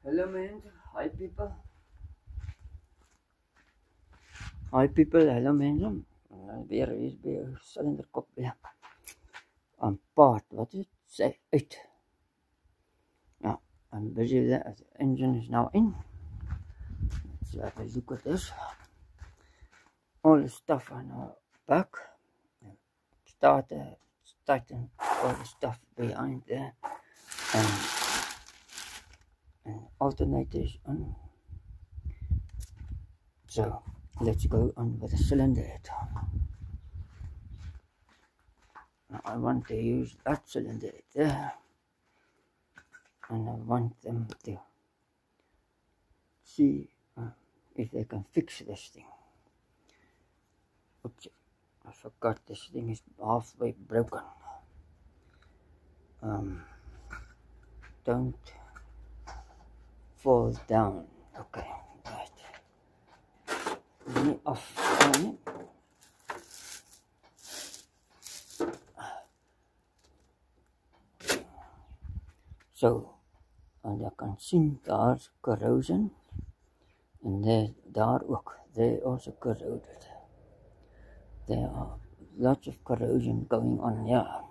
Hello man, hi people. Hi people, hello mensen. Weer silinderkop weer. Aan paard, wat is het? Say uit. Now, I'm busy with that. The engine is now in. Let's have a look at this. All the stuff on our back. Starter, starting all the stuff behind there. And alternators on. So, let's go on with the cylinder head. Now, I want to use that cylinder head there. And I want them to see if they can fix this thing. Oops, I forgot this thing is halfway broken. Don't fall down. Okay, right. Let me off on it. So, and you can see there's corrosion. And daar ook, they also corroded. There are lots of corrosion going on here.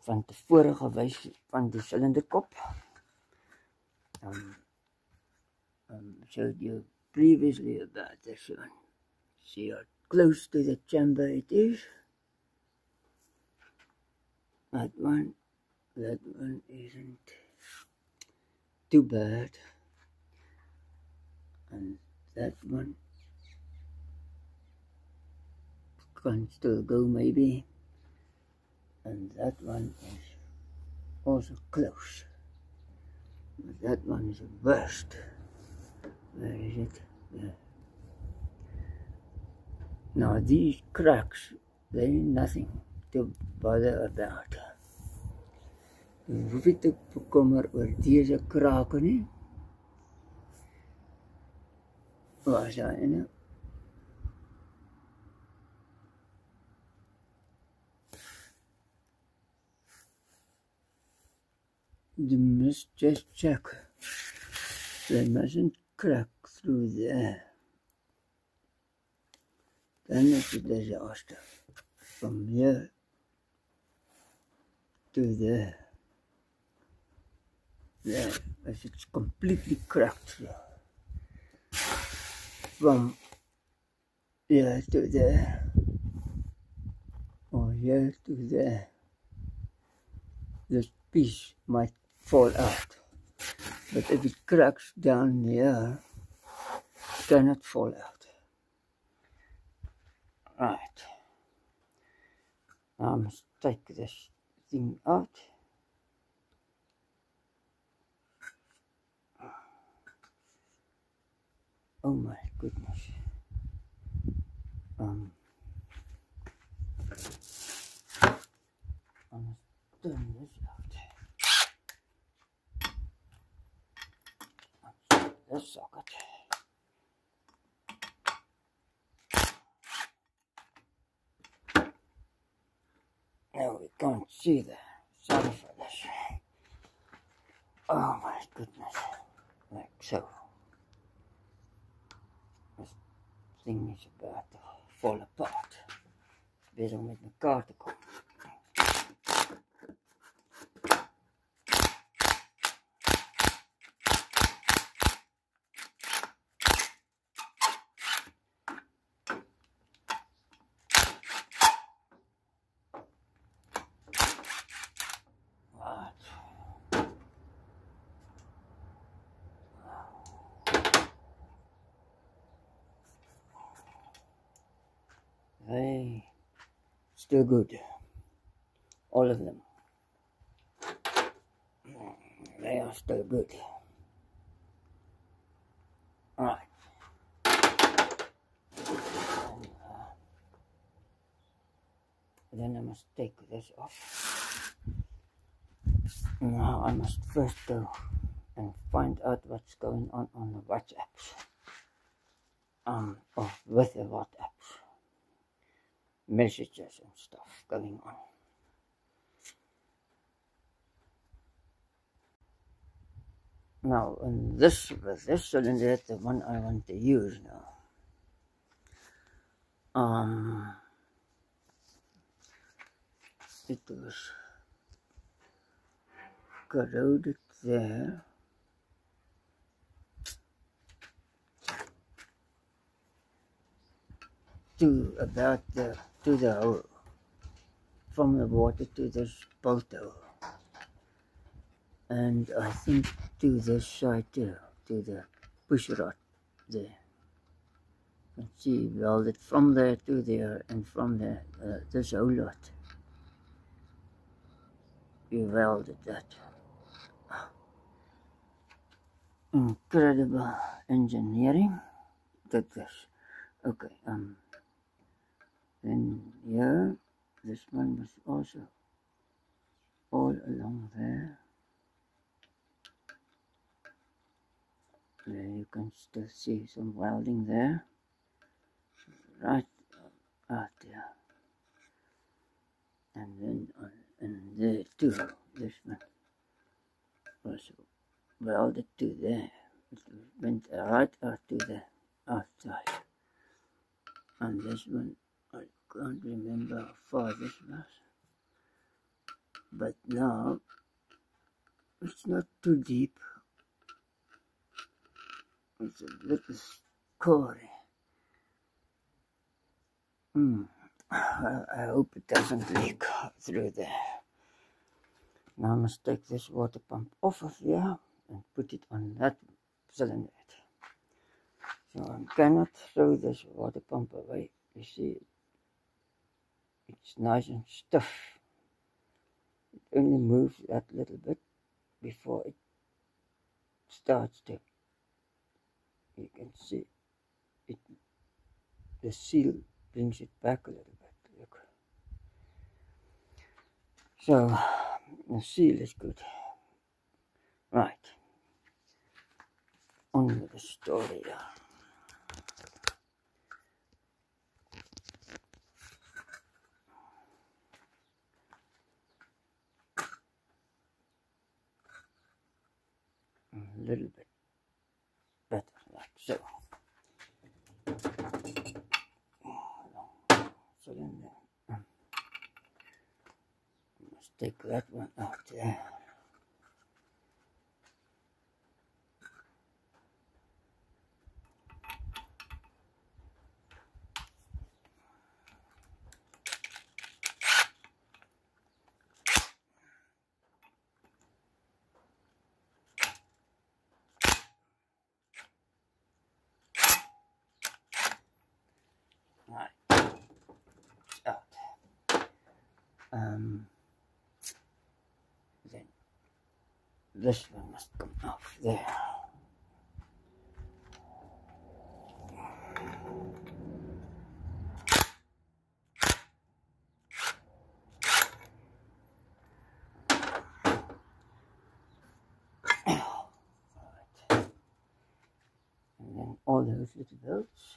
Van tevore gewys van die cylinderkop. Showed you previously about this one. See how close to the chamber it is. That one isn't too bad. And that one can still go maybe. And that one is also close. But that one is the worst. Where is it? There. Now these cracks, they're nothing to bother about. Jy hoef nie te bekommer oor deze krake nie. Waar is daar ene? You must just check. They mustn't crack through there. Then it's a disaster. From here to there. There, as it's completely cracked through. From here to there. Or here to there. This piece might fall out. But if it cracks down here, it cannot fall out. Right. Now I must take this thing out. Oh my goodness. I must turn this out. This socket. Now we can't see that. Sorry for this. Oh my goodness. Like so. This thing is about to fall apart. Bezig met mekaar te kom. They still good. All of them. They are still good. Alright. Then I must take this off. Now I must first go and find out what's going on the WhatsApps. Or with the WhatsApps. Messages and stuff going on. Now, in this, with this cylinder, the one I want to use now. It was corroded there. To the hole, from the water to this bolt hole, and I think to this side too, to the push rod there. You can see welded from there to there, and from there this whole lot. You welded that. Incredible engineering. That is okay. Then here, this one was also all along there. There you can still see some welding there, right out there. And then and there too, this one was welded to there. It went right out to the outside. And this one, I can't remember how far this was. But now, it's not too deep. It's a little scory. I hope it doesn't leak through there. Now I must take this water pump off of here and put it on that cylinder. So I cannot throw this water pump away. You see, it's nice and stiff. It only moves that little bit before it starts to. You can see it. The seal brings it back a little bit. Look. So the seal is good. Right. On with the story. A little bit better, like so. Cylinder. Let's take that one out there. Right. Out. Then this one must come off there. Right. And then all those little bolts.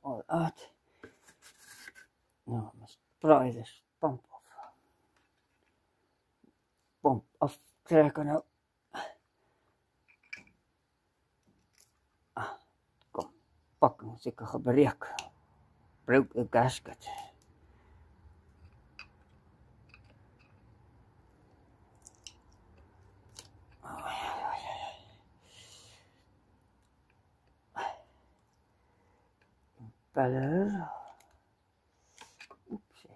All out. Now I must pry this pump off. Pump off, crack on out. Kom, pak en seker gebreek. Broke the gasket. Impeller. Oops.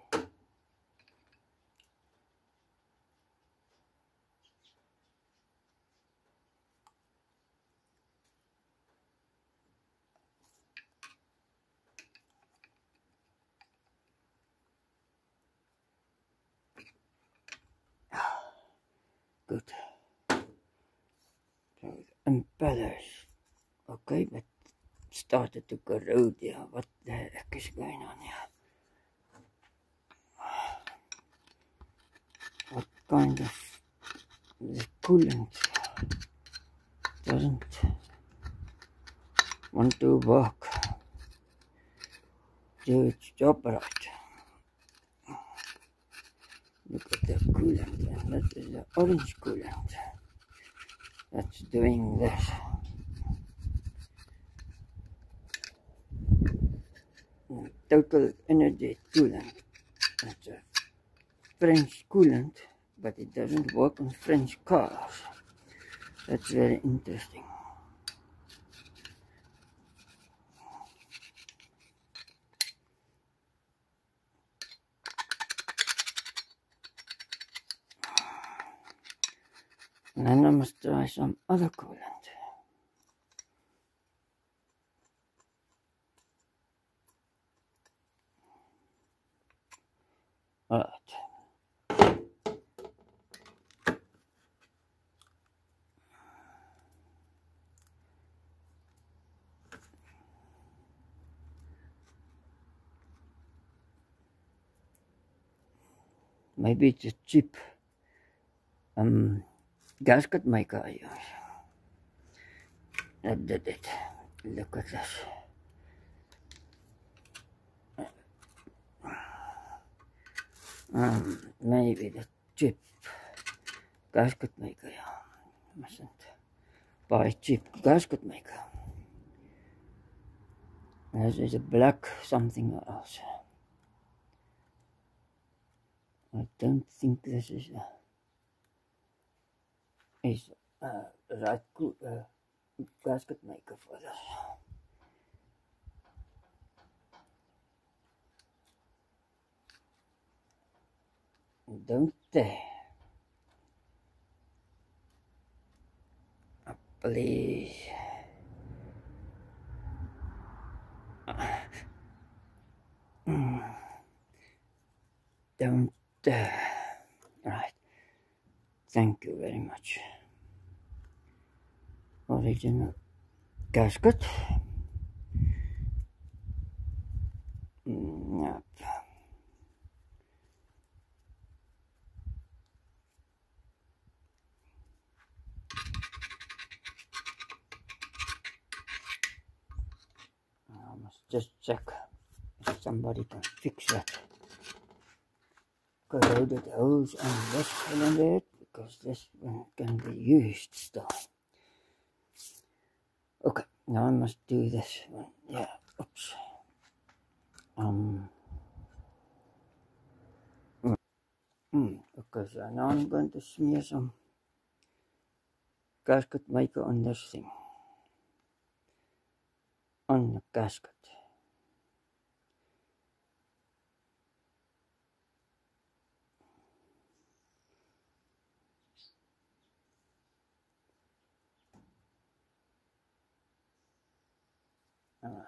good. So the impellers, okay, but started to corrode here. What the heck is going on here? What kind of the coolant doesn't want to work, do its job right. Look at the coolant, and that is the orange coolant that's doing this. Total Energy coolant. That's a French coolant, but it doesn't work on French cars. That's very interesting. And then I must try some other coolant. Alright. Maybe it's a cheap gasket maker I use. That did it. Look at this. Maybe the cheap gasket maker. Yeah. Mustn't buy cheap gasket maker. This is a black something else. I don't think this is right good gasket maker for this. Don't they? Please. Don't. Right. Thank you very much. Original gasket. Yep. I must just check if somebody can fix that corroded hose on this cylinder, because this one can be used still. Okay, now I must do this one. Yeah, oops. Okay, so now I'm going to smear some gasket maker on this thing. On the gasket. Alright.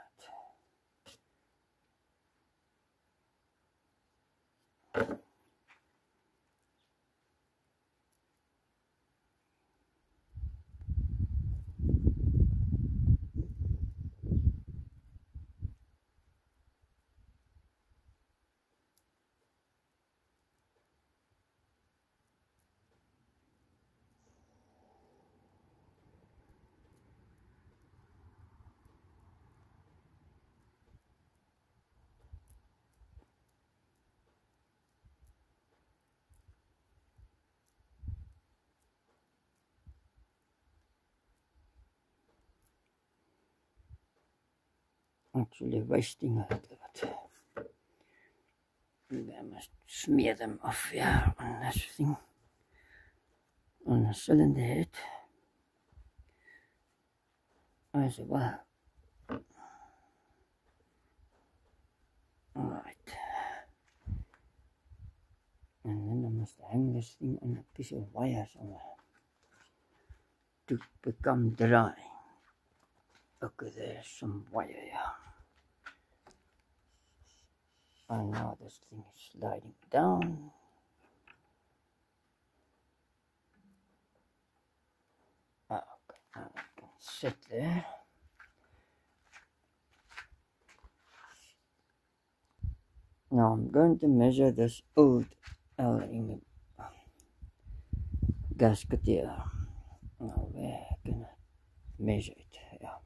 Actually wasting a little bit. I must smear them off here on this thing, on the cylinder head as well. Alright. And then I must hang this thing on a piece of wire somewhere to become dry. Okay, there's some wire here. And now this thing is sliding down. sit there. Now I'm going to measure this old aluminum gasket here. Now where can I measure it? Yeah.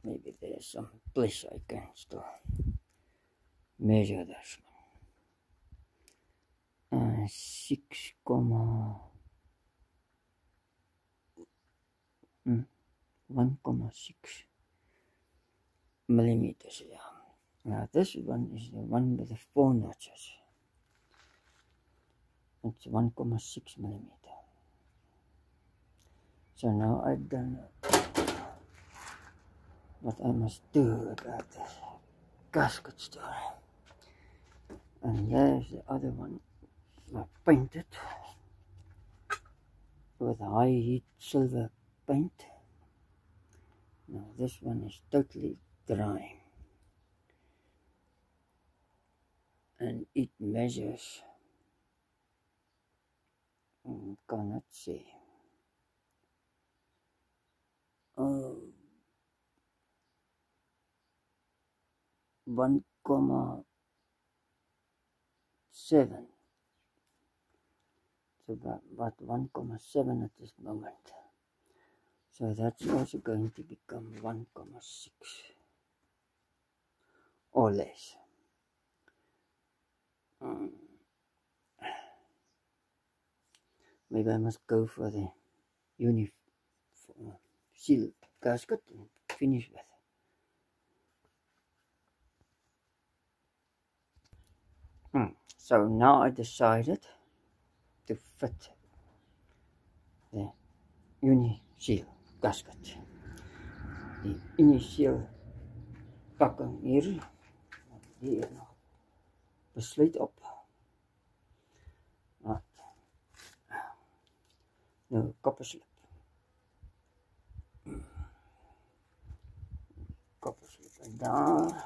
Maybe there's some place I can still measure this one. 1,6 millimeters. Yeah. Now this one is the one with the 4 notches. It's 1,6 millimeter. So now I've done what I must do about this gasket story. And there's the other one. I painted with high heat silver paint. Now this one is totally dry. And it measures, cannot see, 1,7. It's about 1,7 at this moment. So that's also going to become 1,6 or less. Maybe I must go for the seal gasket and finish with. So now I decided to fit the Uni-Seal gasket. Die Uni-Seal pakking hier nog besluit op. Nou, kopperslip. Kopperslip en daar.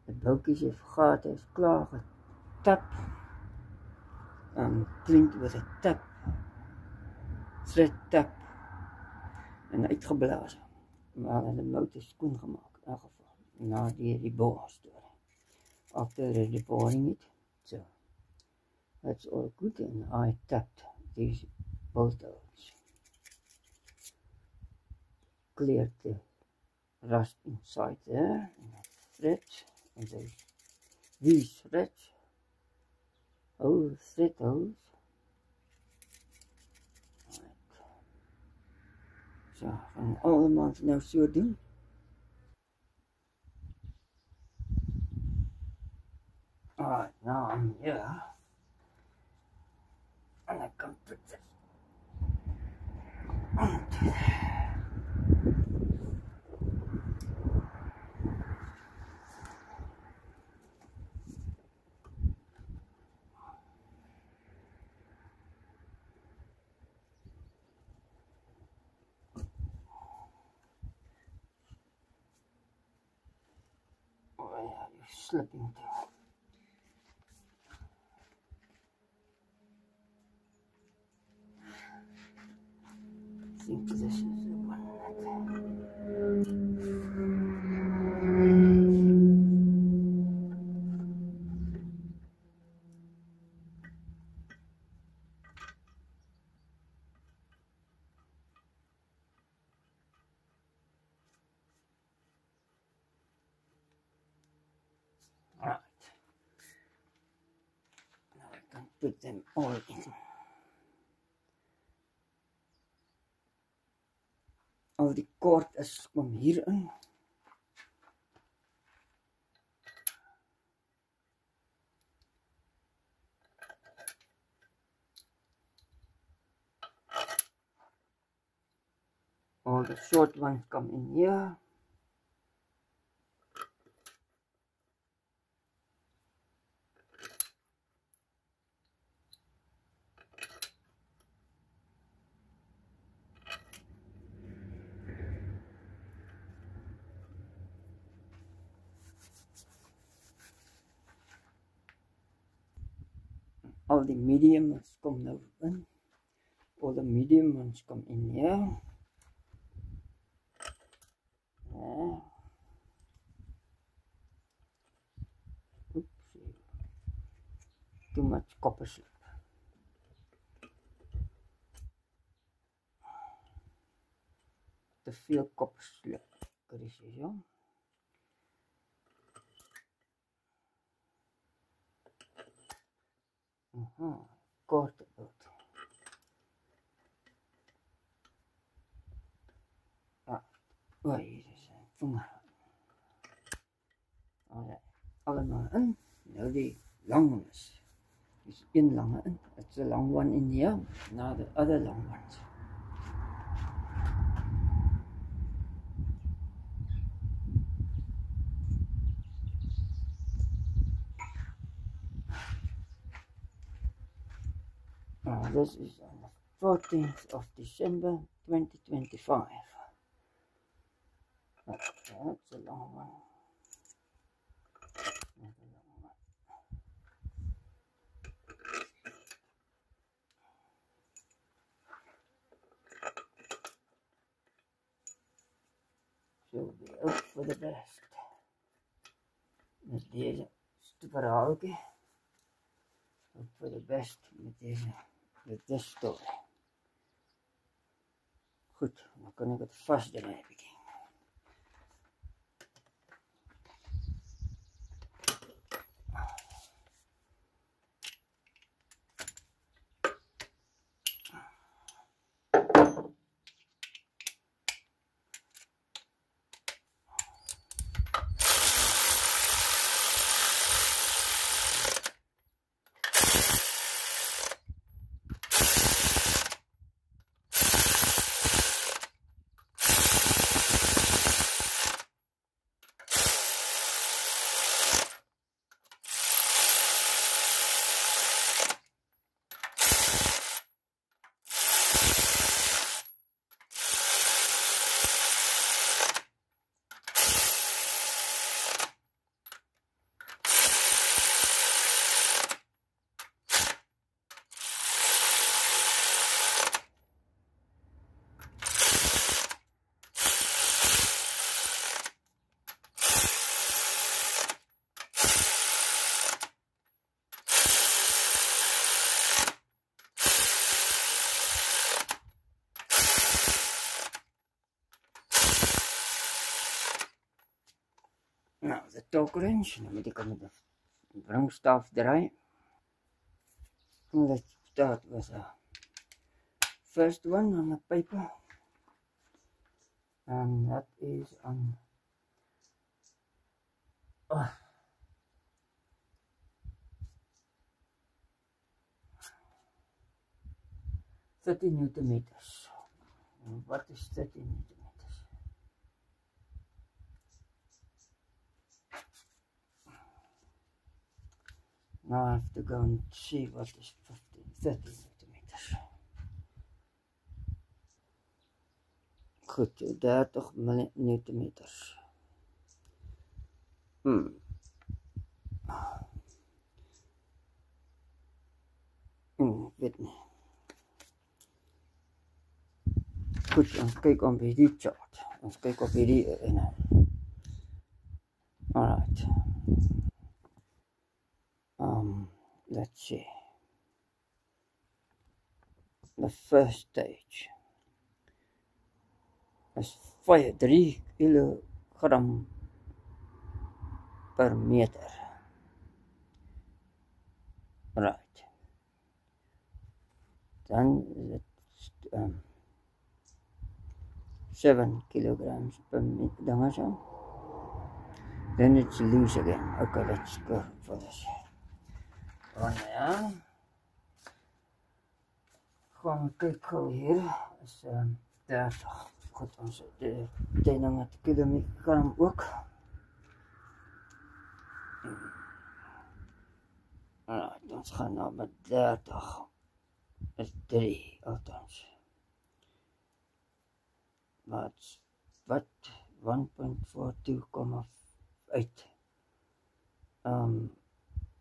De boutjies heeft gaten, is klaar getap. Cleaned with a tap. Thread tap. En uitgeblazen. Maar de mout is skoon gemaakt, in elk geval. Na die reboor story. After the reboring it, so that's all good, and I tapped these bolt holes. Cleared the rust inside there, and the threads, and these threads, thread holes. Right. So, gaan allemaal nou so doen. Alright, now I'm here, and I can put this onto there. Oh yeah, you're slipping too. I think this is the one. Alright. Now I can put them all in. Al die koord is kom hierin. All the short ones come in here. All die medium ones kom nou in. all the medium ones come in here. Yeah. Oops, too much copper slip. Te veel copper slip. Chris is ja. Korte boot. Ja, oh, hier is een vinger. Allemaal in. Nou die lang ones. There's een lange in. It's a long one in here. Now the other long ones. This is on the 14th of December 2025. That's a long one. That's a long one. So we hope for the best. Met deze verhaaltje. Hope for the best met this story. Goed, dan kan ik het vastdraaien. Nou, de torque wrench, dan moet ik met de wringstaaf draaien. Let's start with the first one on the paper. And that is on 30 Newton meters. And what is 30 Newton meters? Now I have to go and see what is 30 Newton meters. Goed, 30 Newton meters. Weet niet. Goed, ons kyk op hierdie chart. Ons kyk op hierdie alright. Let's see. The first stage is 3 kilogram per meter. Right. Dan is it 7 kilograms per meter. Then it's loose again. Okay, let's go for this. Ja. Gaan we kijken hier. Is 30. Goed, ons de teining met kilogram ook. Alright, ons gaan nou met 30. Is 3 althans. Wat 1.42,8.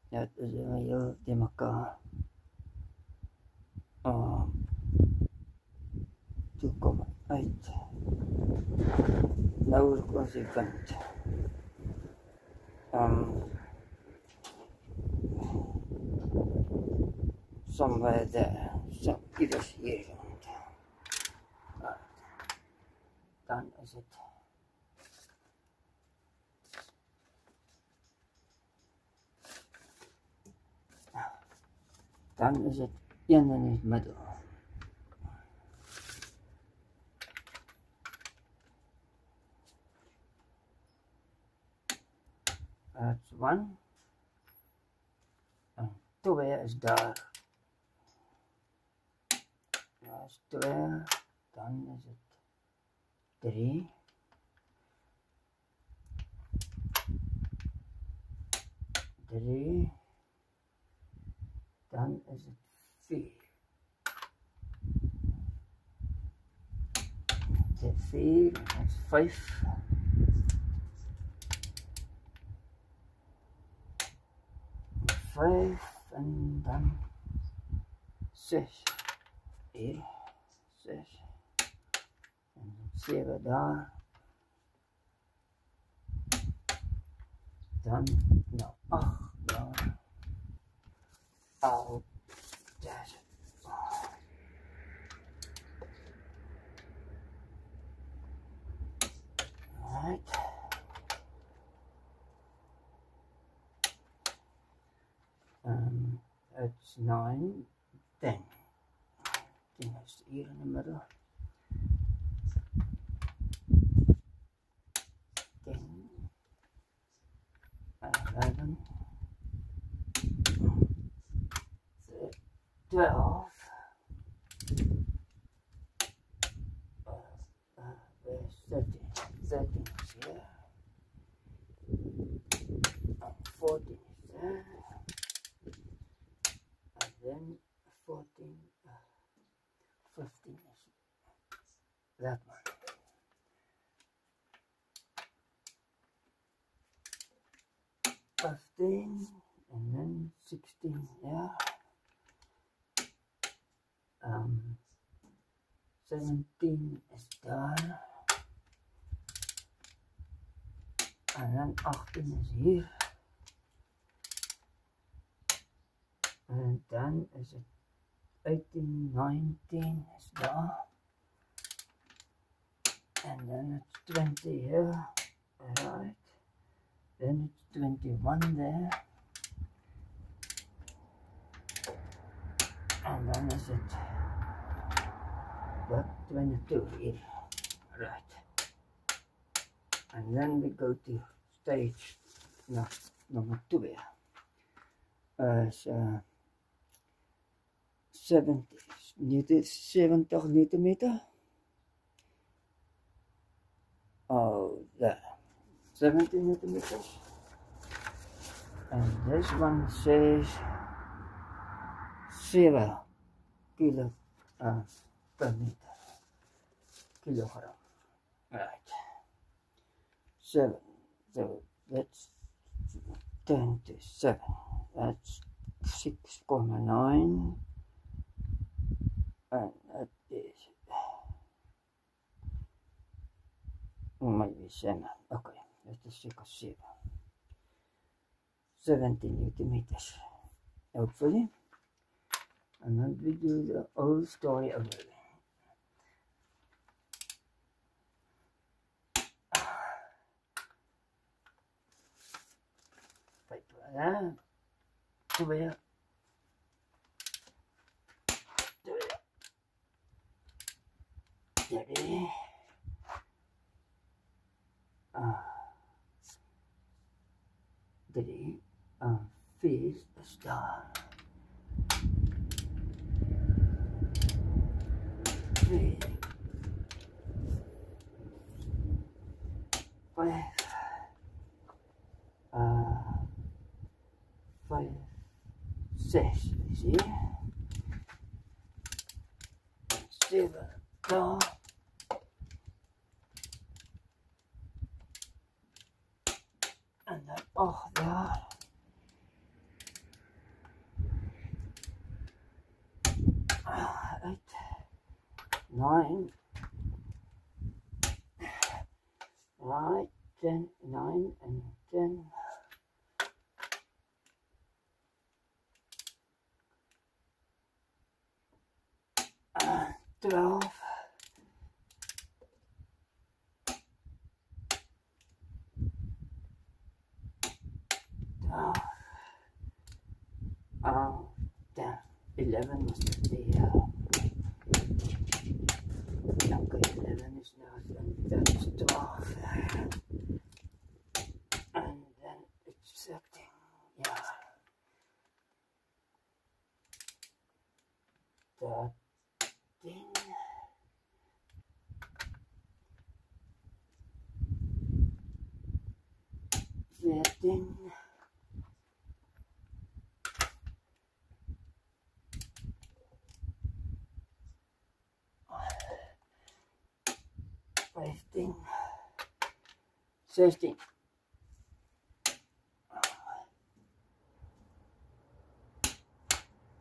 Dat is heel de mekaar. 2,8. Nou is ons die wind. Somewhere there, so iewers hier rond. Dan is het een in die middel. That's 1 en 2 is daar. That's 2, dan is het 3. 3, dan is het 4. Dit 4, dat is 5. 5 en dan 6. Hier, 6. En 7 daar. Dan nou 8 daar. Al daar. Right. It's 9, 10. 10 is hier in the middle. 10, 11, 12. Where's 13? 13 is here. 14 is there. And then 14, 15 is that one. And then 16, yeah. 17 is there. And then 18 is here. And then is it 18, 19 is there. And then it's 20 here. Alright. Then it's 21 there. And then is it what 22 here. Right. And then we go to stage number 2. 70 Newton meter. Oh, there. 70 Newton meters. And this one says 7 kilo per meter. Kilogram. Right. 7. So that's 10 to 7. That's 6,9. And that is maybe 7. Okay, that's 6 or 70 Newton meters. Hopefully. And then we do the whole story over again. Paper, 2. 3. 3. 4 is daar. 3. 5. 5. 6 is hier. 7 daar. En dan 8 daar. 8, 9, 11 must it be. Okay, 11 is now, and that's 12. And then it's acting, yeah. 13. 14. 15. 16.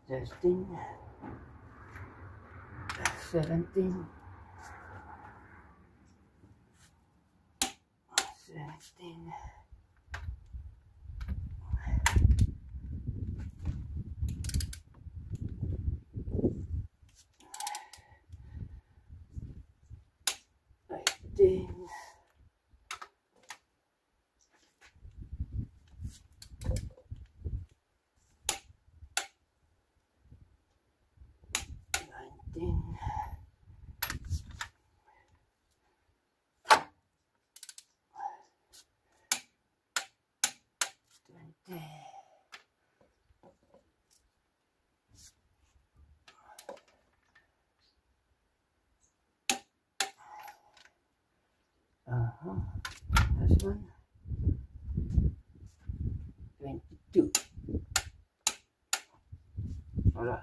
16. 17. 17. 18. 19. 20. This one. 22. Alright.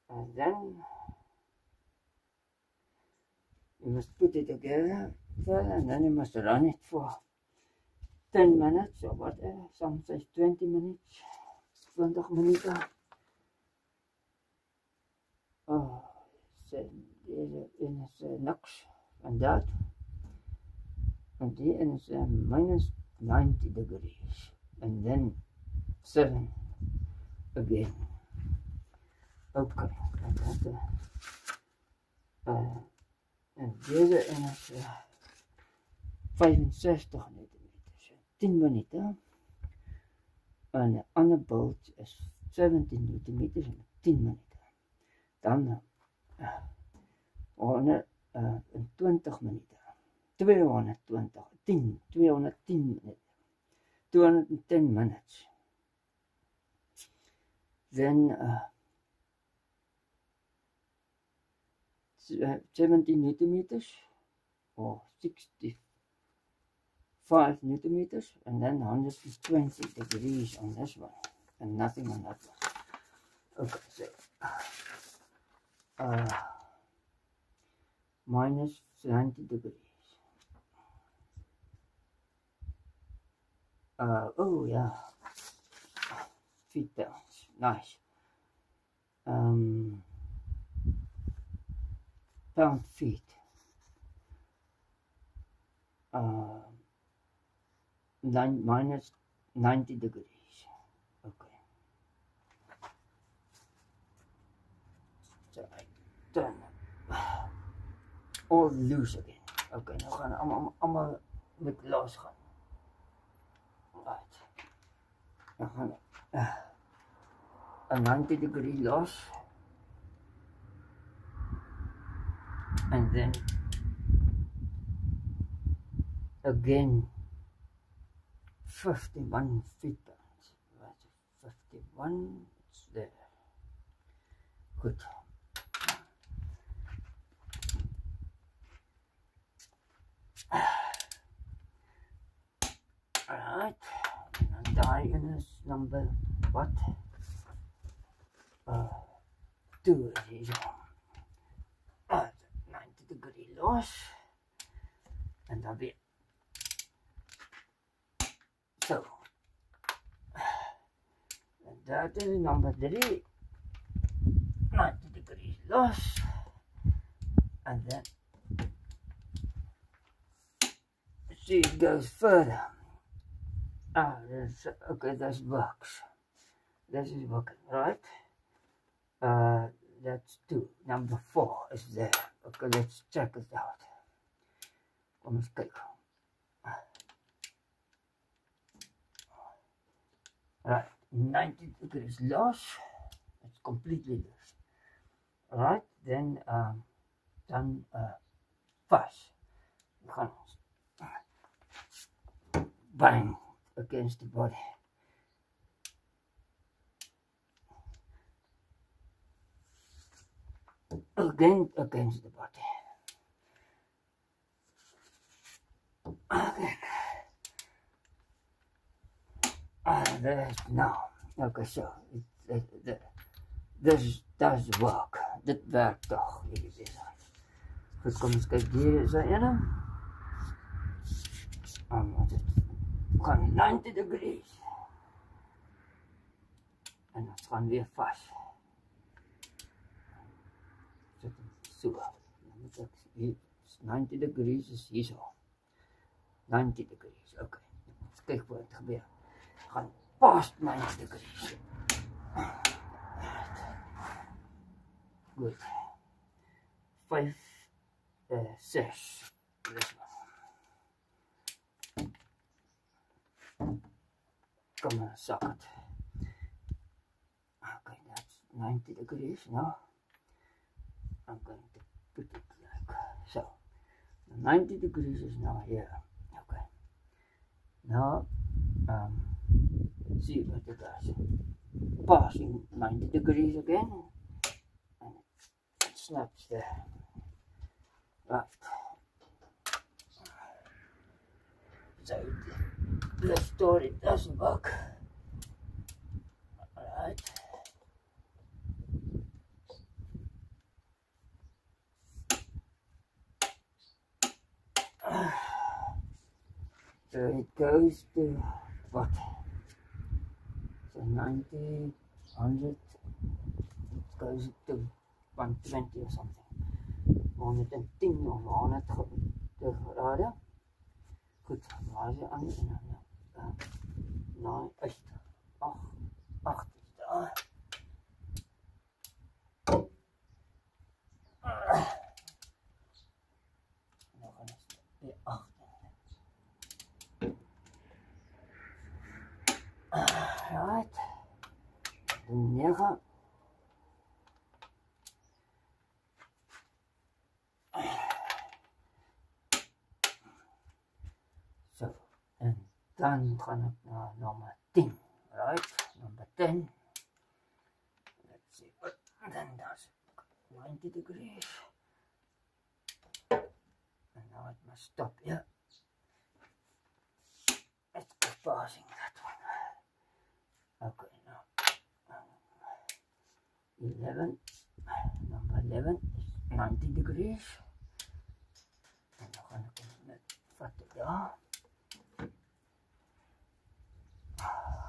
And then you must put it together further, and then you must run it for 10 minutes or whatever. Some say 20 minutes, 20 minuten. Oh, deze ene is niks van dat. And die ene is minus 90 degrees. And then 7 again. Okay, en deze ene is 65 millimeters, 10 minuten. En de andere bolt is 17 millimeters en 10 minuten. Dan 120 minuten, 210 minuten, 210 minutes. Then 70 newton-meters or 65 newton-meters, and then 120 degrees on this one and nothing on that one. Okay, so minus 90 degrees. Oh yeah, feet pounds, nice. Pound feet. Minus 90 degrees. Okay. So I turn all loose again. Okay, nou gaan allemaal met los gaan. Right. Nou gaan a 90 degree loss. And then again 51 feet pounds. Right, 51, it's there. Good. Alright, and diagonal is number what? 2 is 90 degree loss, and that'll be so. And that is number 3, 90 degrees loss, and then see it goes further. Okay, that works. This is working, right? That's 2. Number 4 is there. Okay, let's check it out. Kom eens kijken. Right, 90 degrees loss. It's completely loose. Right, then fast. We gaan bang against the body. Again against the body. Again. There's now. Okay, so this does work. Dit werkt toch, jullie bezig. Goed, kom eens kijken, hier is er ene. Wat is het? We gaan 90 degrees. En dan gaan we weer vast. Zet hem zo. Dan moet ik hier, 90 degrees is hier zo. 90 degrees, oké. Eens kijken wat er gebeurt. We gaan past 90 degrees. Good. 5, 6. This one. Come on, suck it. Okay, that's 90 degrees now. I'm going to put it like so. 90 degrees is now here. Okay. Now, see what it does. Passing 90 degrees again. And it snaps there. Right. So the story doesn't work. Alright. So it goes to what? So 90, 100, it goes to 120 or something. 110 of 100 graden. Goed, waar is je aan? 9, 8 is daar. Dan gaan we weer 8. Right. 9. Zo, en dan gaan ik naar nummer 10. Right, number 10. Let's see what then does. 90 degrees. And now it must stop here. Let's go passing that one. Okay, now 11. Number 11 is 90 degrees. En dan ga ik hem net vatten daar.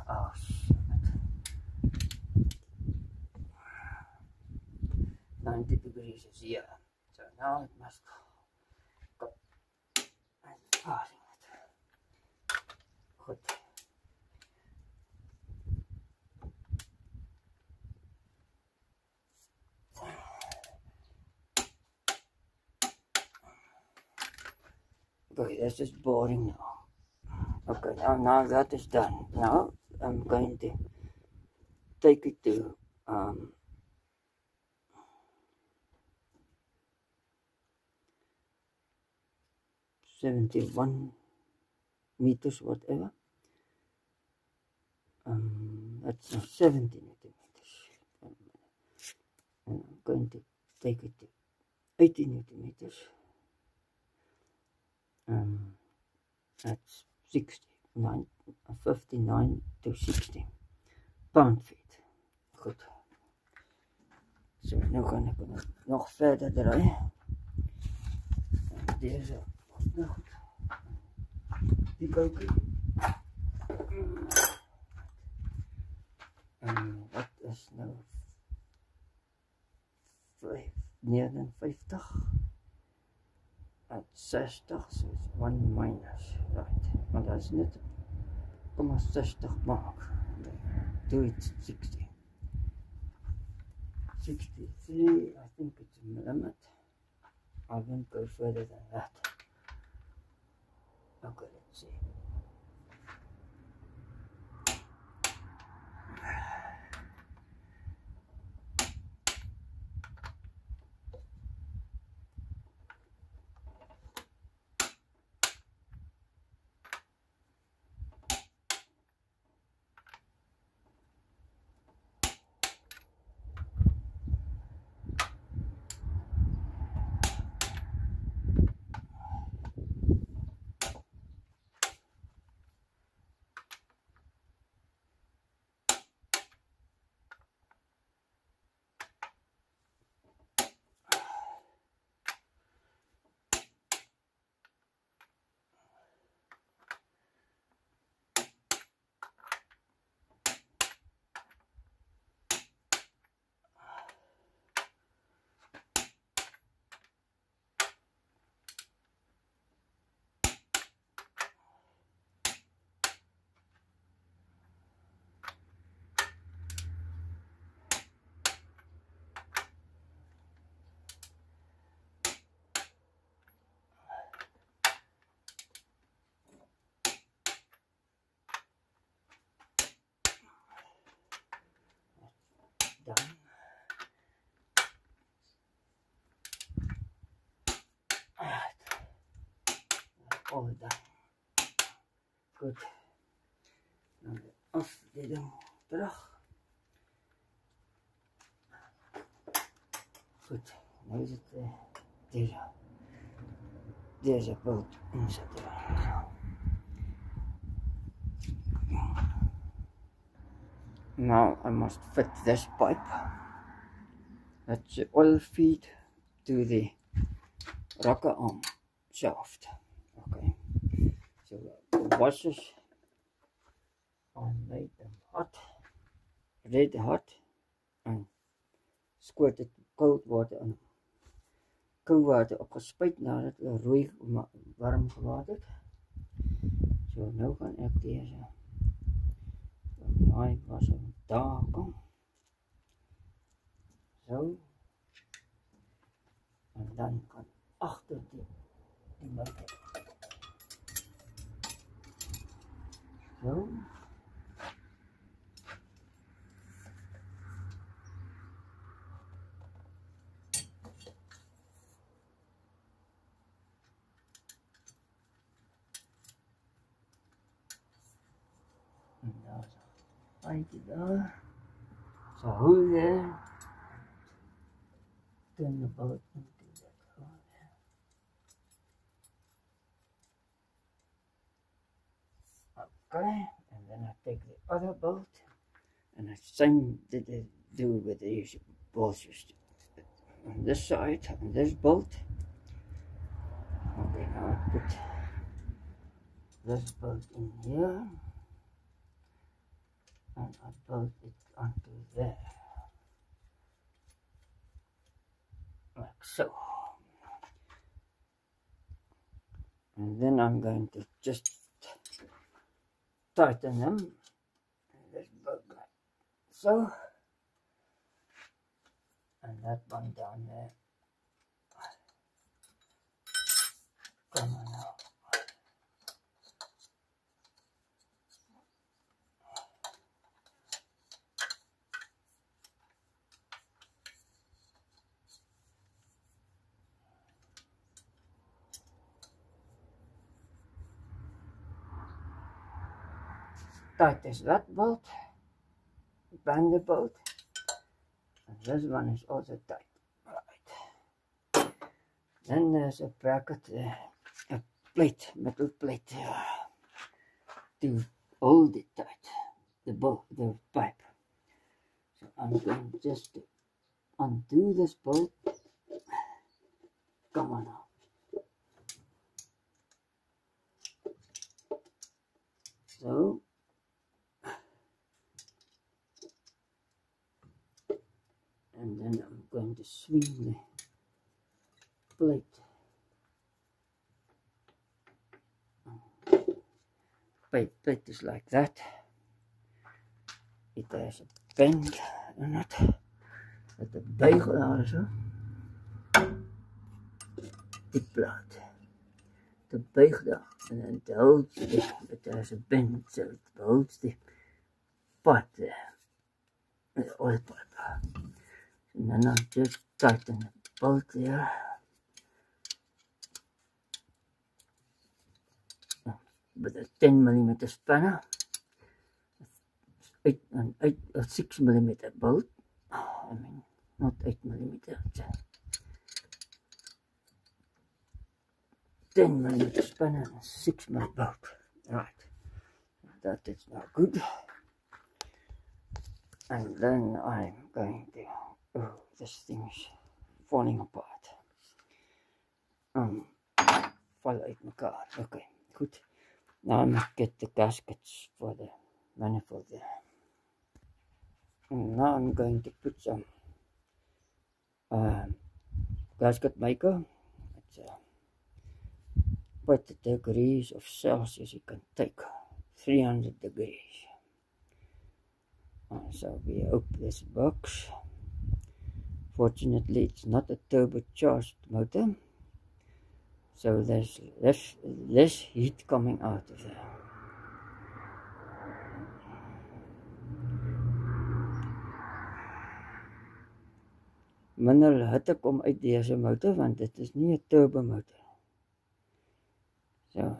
Oh shit. 90 degrees is here. So now it must go. And it's passing it. Goed. Okay, that's just boring now. Okay, now that is done. Now I'm going to take it to 71 meters, whatever. That's 70 meters. And I'm going to take it to 80 Newton meters. That's 59 to 60 pound feet. Goed. Zo, nu kan ik hem nog verder draaien. Deze. Nou goed. Die koken. En dat is nou meer dan 50. At 60, so it's 1 minus, right? Want dat is net 0,60 mark. Do it 60. 63, I think it's a limit. I won't go further than that. Okay, let's see. all done. Goed. Dan weer af die ding terug. Goed. Nou is het deze boot inzetten. Now I must fit this pipe. That's the oil feed to the rocker arm shaft. Okay. So the washers, I made them hot, red hot, and squirted cold water on. Koud water opgespuit nadat het rooi warm geword het. So nou gaan ek deze daai wasser daar kom. Zo. En dan kan agter die motor. Zo. En daar is een eindje daar. So hold there. Turn the boat into that hole. Okay, and then I take the other boat and the same did I do with these bolts on this side, on this bolt. Okay, now I put this bolt in here and I bolt it onto there. Like so. And then I'm going to just tighten them. This boat like so. And that one down there. Come on now. Tight is that bolt, bang the bolt, and this one is also tight. Right. Then there's a bracket, a plate, metal plate to hold it tight, the bolt, the pipe. So I'm going just to undo this bolt. Come on now. So. And then I'm going to swing the plate. Plate is like that. It has a bend in it. Met de beugel daar zo. Die plaat. De beugel daar. En dan het holds it has a bend, so it holds the pipe there. The oil pipe. And then I just tighten the bolt there. With a 10mm spanner. A 6mm bolt. I mean, not 8mm. 10mm spanner and 6mm bolt. Right. That is now good. And then I'm going to. Oh, this thing's falling apart. Fall uit mekaar. Okay, good. Now I must get the gaskets for the manifold there. And now I'm going to put some gasket maker. It's what degrees of Celsius you can take. 300 degrees. So we open this box. Fortunately, it's not a turbocharged motor, so there's less heat coming out of there. Minder hitte kom uit deze motor want dit is nie 'n turbo motor. So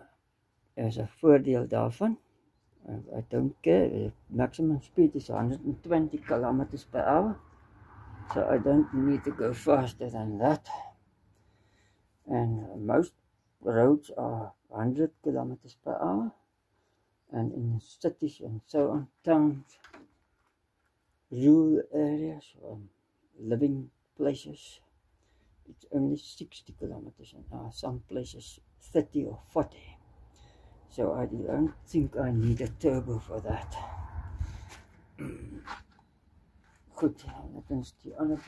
there's a voordeel daarvan. I don't care. The maximum speed is 120 kilometers per hour. So I don't need to go faster than that. And most roads are 100 kilometers per hour. And in cities and so on, towns, rural areas, living places, it's only 60 kilometers an hour. Some places 30 or 40. So I don't think I need a turbo for that. Goed, dat is die ander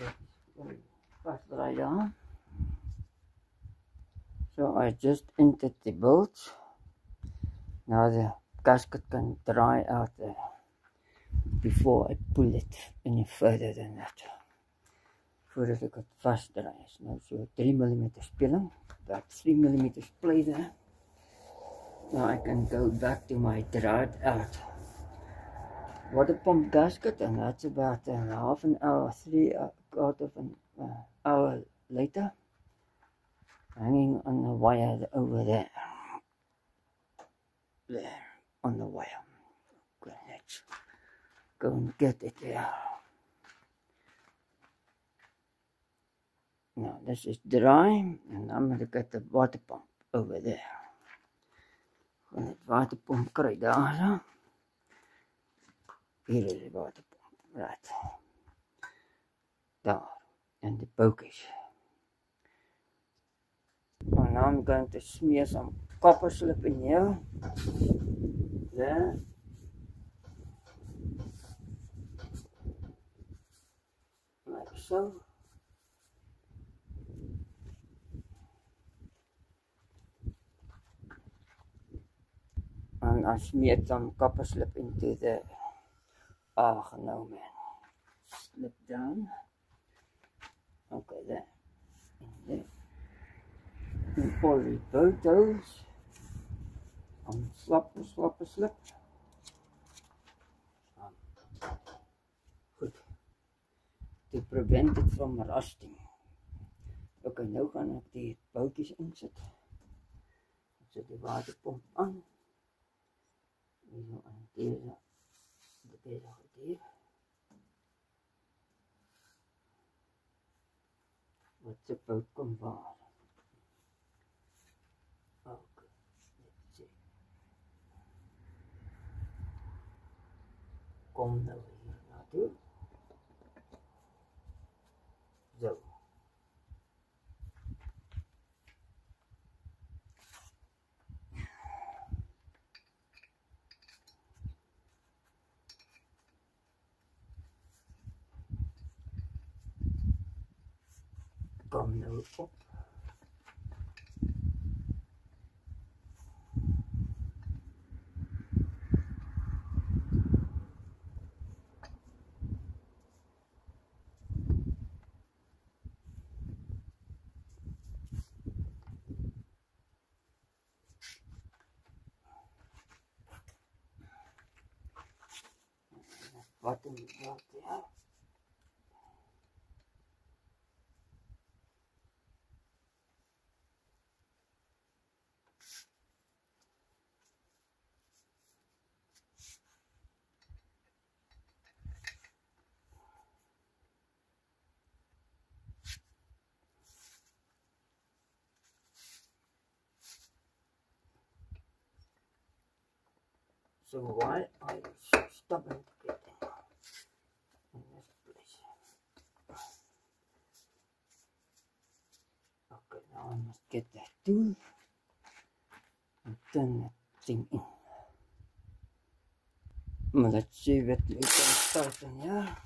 wat draai daar. So I just entered the bolt. Now the gasket can dry out there before I pull it any further than that. Voordat ek het vastdraai is. Nou so 3mm speling, about 3mm play there. Now I can go back to my dried out water pump gasket, and that's about a half an hour, 3/4 of an hour later, hanging on the wire over there. There, on the wire. Okay, let's go and get it there. Now this is dry, and I'm going to get the water pump over there. Gaan het waterpomp kry daar so. Hier is die waterpomp, right. Daar, and the bokies. And now I'm going to smear some copper slip in here. There. Like so. And I smeared some copper slip into the no man. Slip down. Okay, there. And there. And pull the photos. Slap. Good. To prevent it from rusting. Okay, nou gaan ek die boutjies insit. Ek sit die waterpomp aan. Hier aan deze dier. Wat se bout kom waar. Okay, let's see. Kom nou hier naartoe. Zo. Kom nou op. Wat in die boot, ja. So why are you so stubborn to get in this place? Okay, now I must get that tool and turn that thing in. Well, let's see what we can start in here.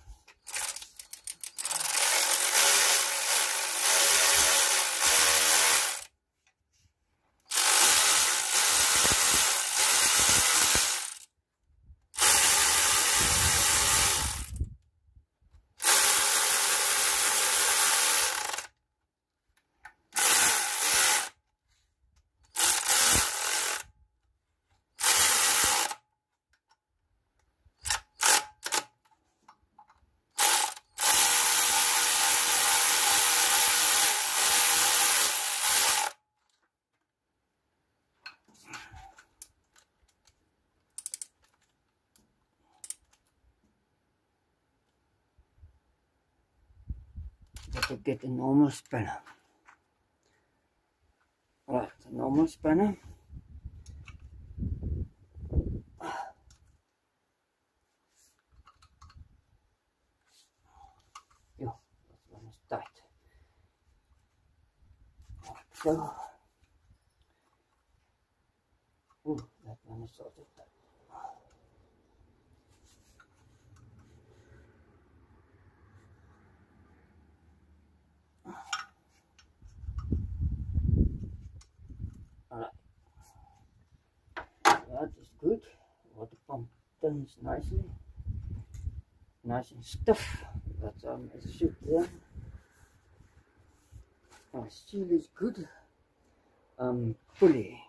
to get a normal spanner. Right, a normal spanner. Yeah, that one is tight. Like so. Ooh, that one is also tight. Alright. That is good. Water pump turns nicely. Nice and stiff. That's it should there. Steel is good. Pulley.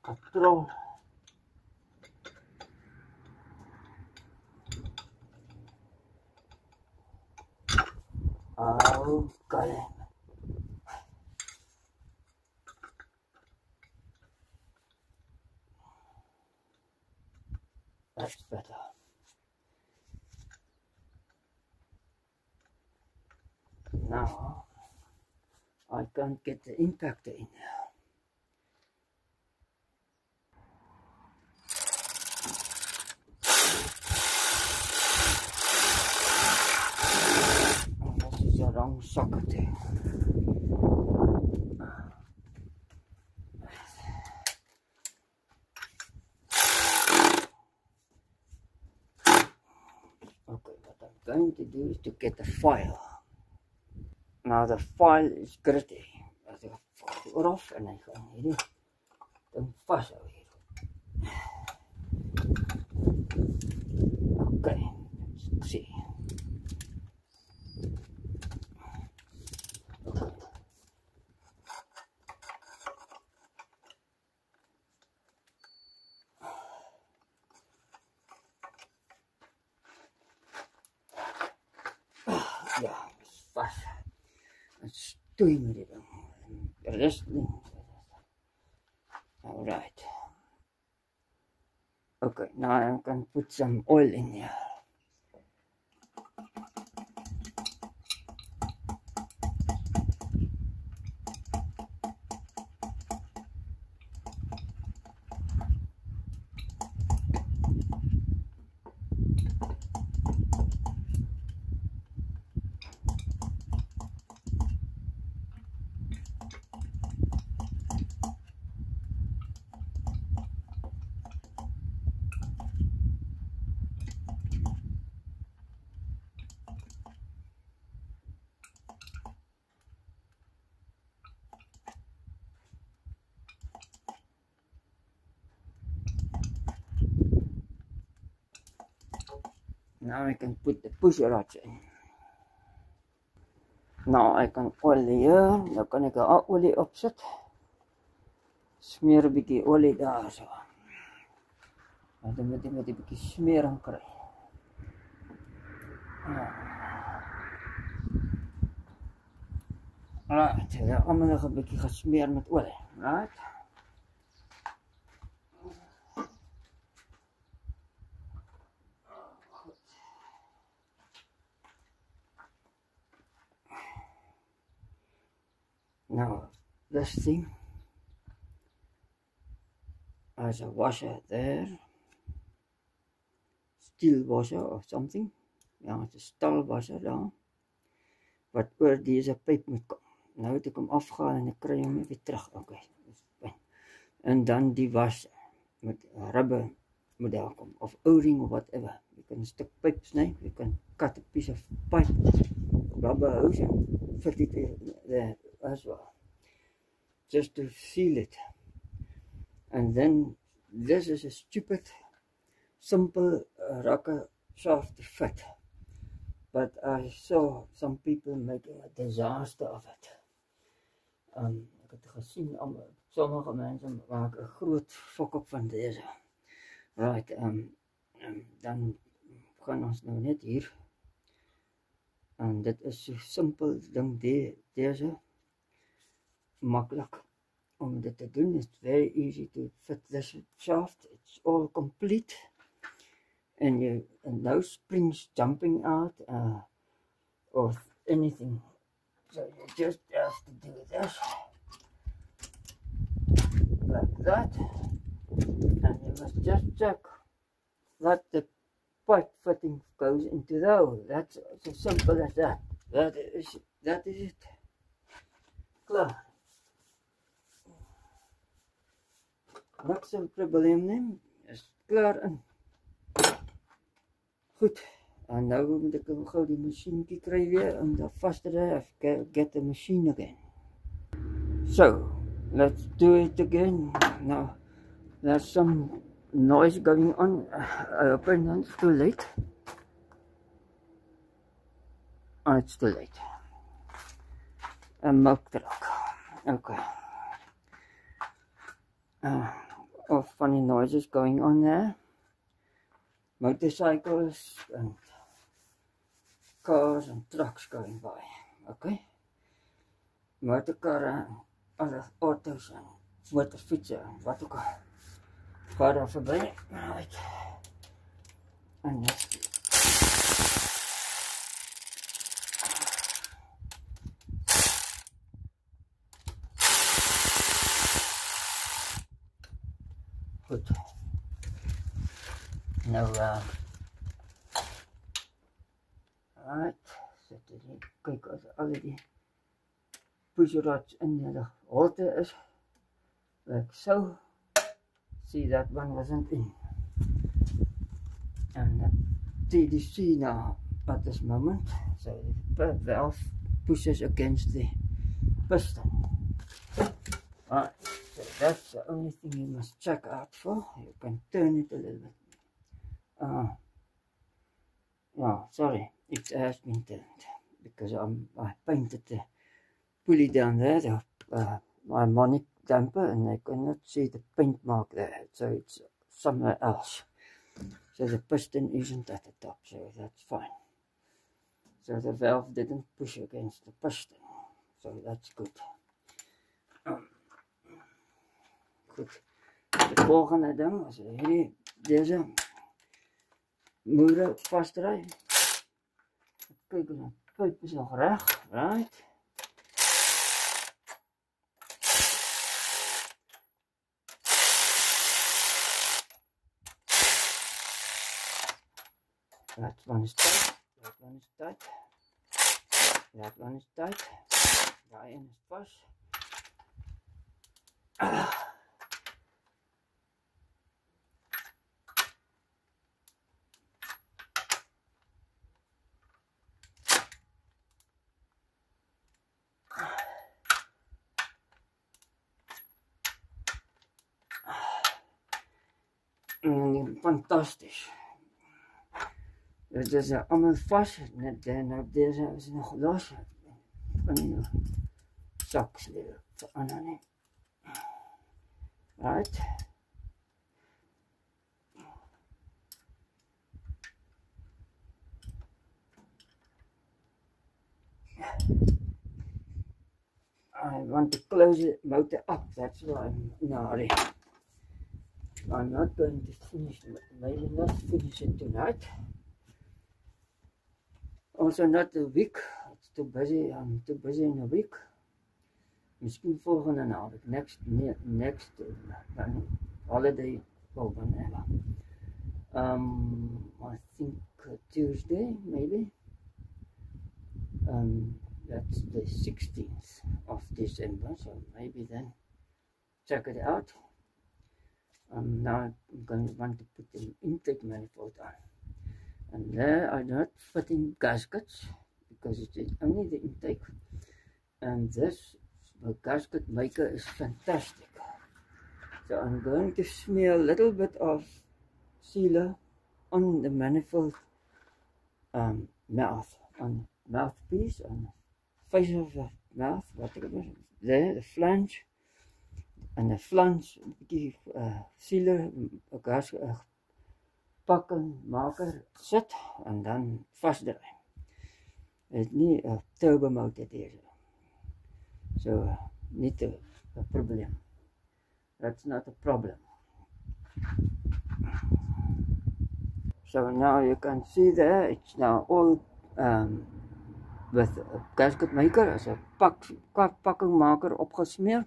Control. Okay. That's better. Now I can't get the impactor in there. Oh, this is the wrong socket there. Okay, what I'm going to do is to get the file. Now the file is gritty. As ek ooraf en hy gaan hierdie ding vashou hier. Okay, let's see. Okay. Ja, it's vast. Let's do it with it. The rest. Alright. Okay, now I can put some oil in here. Now I can put the push rods in. Now I can oil hier. Nou kan ek 'n olie opsit. Smeer 'n bietjie olie daar so. Dan moet jy met 'n bietjie smering kry. Alright, ja, almal nog 'n bietjie gesmeer met olie, right? Now, this thing has a washer there, steel washer or something. Ja, het is 'n staal washer daar, wat oor deze pyp moet kom. Nou het ek hom afgehaal en ek kry hom weer terug. Okay, en dan die washer met 'n rubber moet daar kom, of O-ring of whatever. You can 'n stuk pyp sny, you can cut a piece of pipe, rubber hose and fit it there as well, just to seal it. And then this is a stupid, simple rocker shaft to fit, but I saw some people making a disaster of it. Ek het gesien, sommige mense maak 'n groot fok op van deze. Right, dan gaan ons nou net hier. En dit is so simpel ding, deze. Makkelijk om dit te doen. It's very easy to fit this shaft. It's all complete. and no springs jumping out or anything. So you just have to do this like that, and you must just check that the pipe fitting goes into the hole. That's as simple as that. That is it. Klaar. Niks 'n probleem nie. Is klaar in. Goed. En nou moet ek gou die masjienkie kry weer om daar vas te ry. Get the machine again. So, let's do it again. Now, there's some noise going on. I hope it's too late. Oh, it's too late. A milk truck. Okay. Of funny noises going on there. Motorcycles and cars and trucks going by. Okay. Motorkarre en alle auto's en motorfietsen en wat ook al. Ga daar voorbij. Right. En goed. Nou, right. Zet er hier. Kijk als alle die pushrods in de holte is. Like so. See, that one wasn't in. And TDC now at this moment. So the valve pushes against the piston. Alright, so that's the only thing you must check out for. You can turn it a little bit. No, sorry, it has been turned because I painted the pulley down there, the harmonic damper, and I cannot see the paint mark there, so it's somewhere else. So the piston isn't at the top, so that's fine. So the valve didn't push against the piston, so that's good. Goed. De volgende ding, als je deze muren vastrijdt. Kijk, de pijp is nog recht, right? That one is tight, that one is tight, that one is tight, daar in is vast. Fantastisch. Dus dat is allemaal vast. Net daarna deze is nog los. Kan je zak sleuren. Right. I want to close the motor up. That's why I'm in a hurry. I'm not going to finish, maybe not finish it tonight. Also not a week. It's too busy. I'm too busy in a week. Misschien volgende naweek. Next holiday or whenever. I think Tuesday maybe. That's the 16th of December. So maybe then check it out. Now I'm going to want to put the intake manifold on, and there I'm not fitting gaskets because it's only the intake, and this gasket maker is fantastic. So I'm going to smear a little bit of sealer on the manifold mouthpiece, on the face of the mouth, whatever there, the flange. En de flange, die sealer, gas pakken, maker, zet en dan vastdraaien. Het is niet een turbo motor deze. So, niet een probleem. That's not a problem. So now you can see there, it's now all with a gasket maker as 'n pakkingmaker opgesmeer.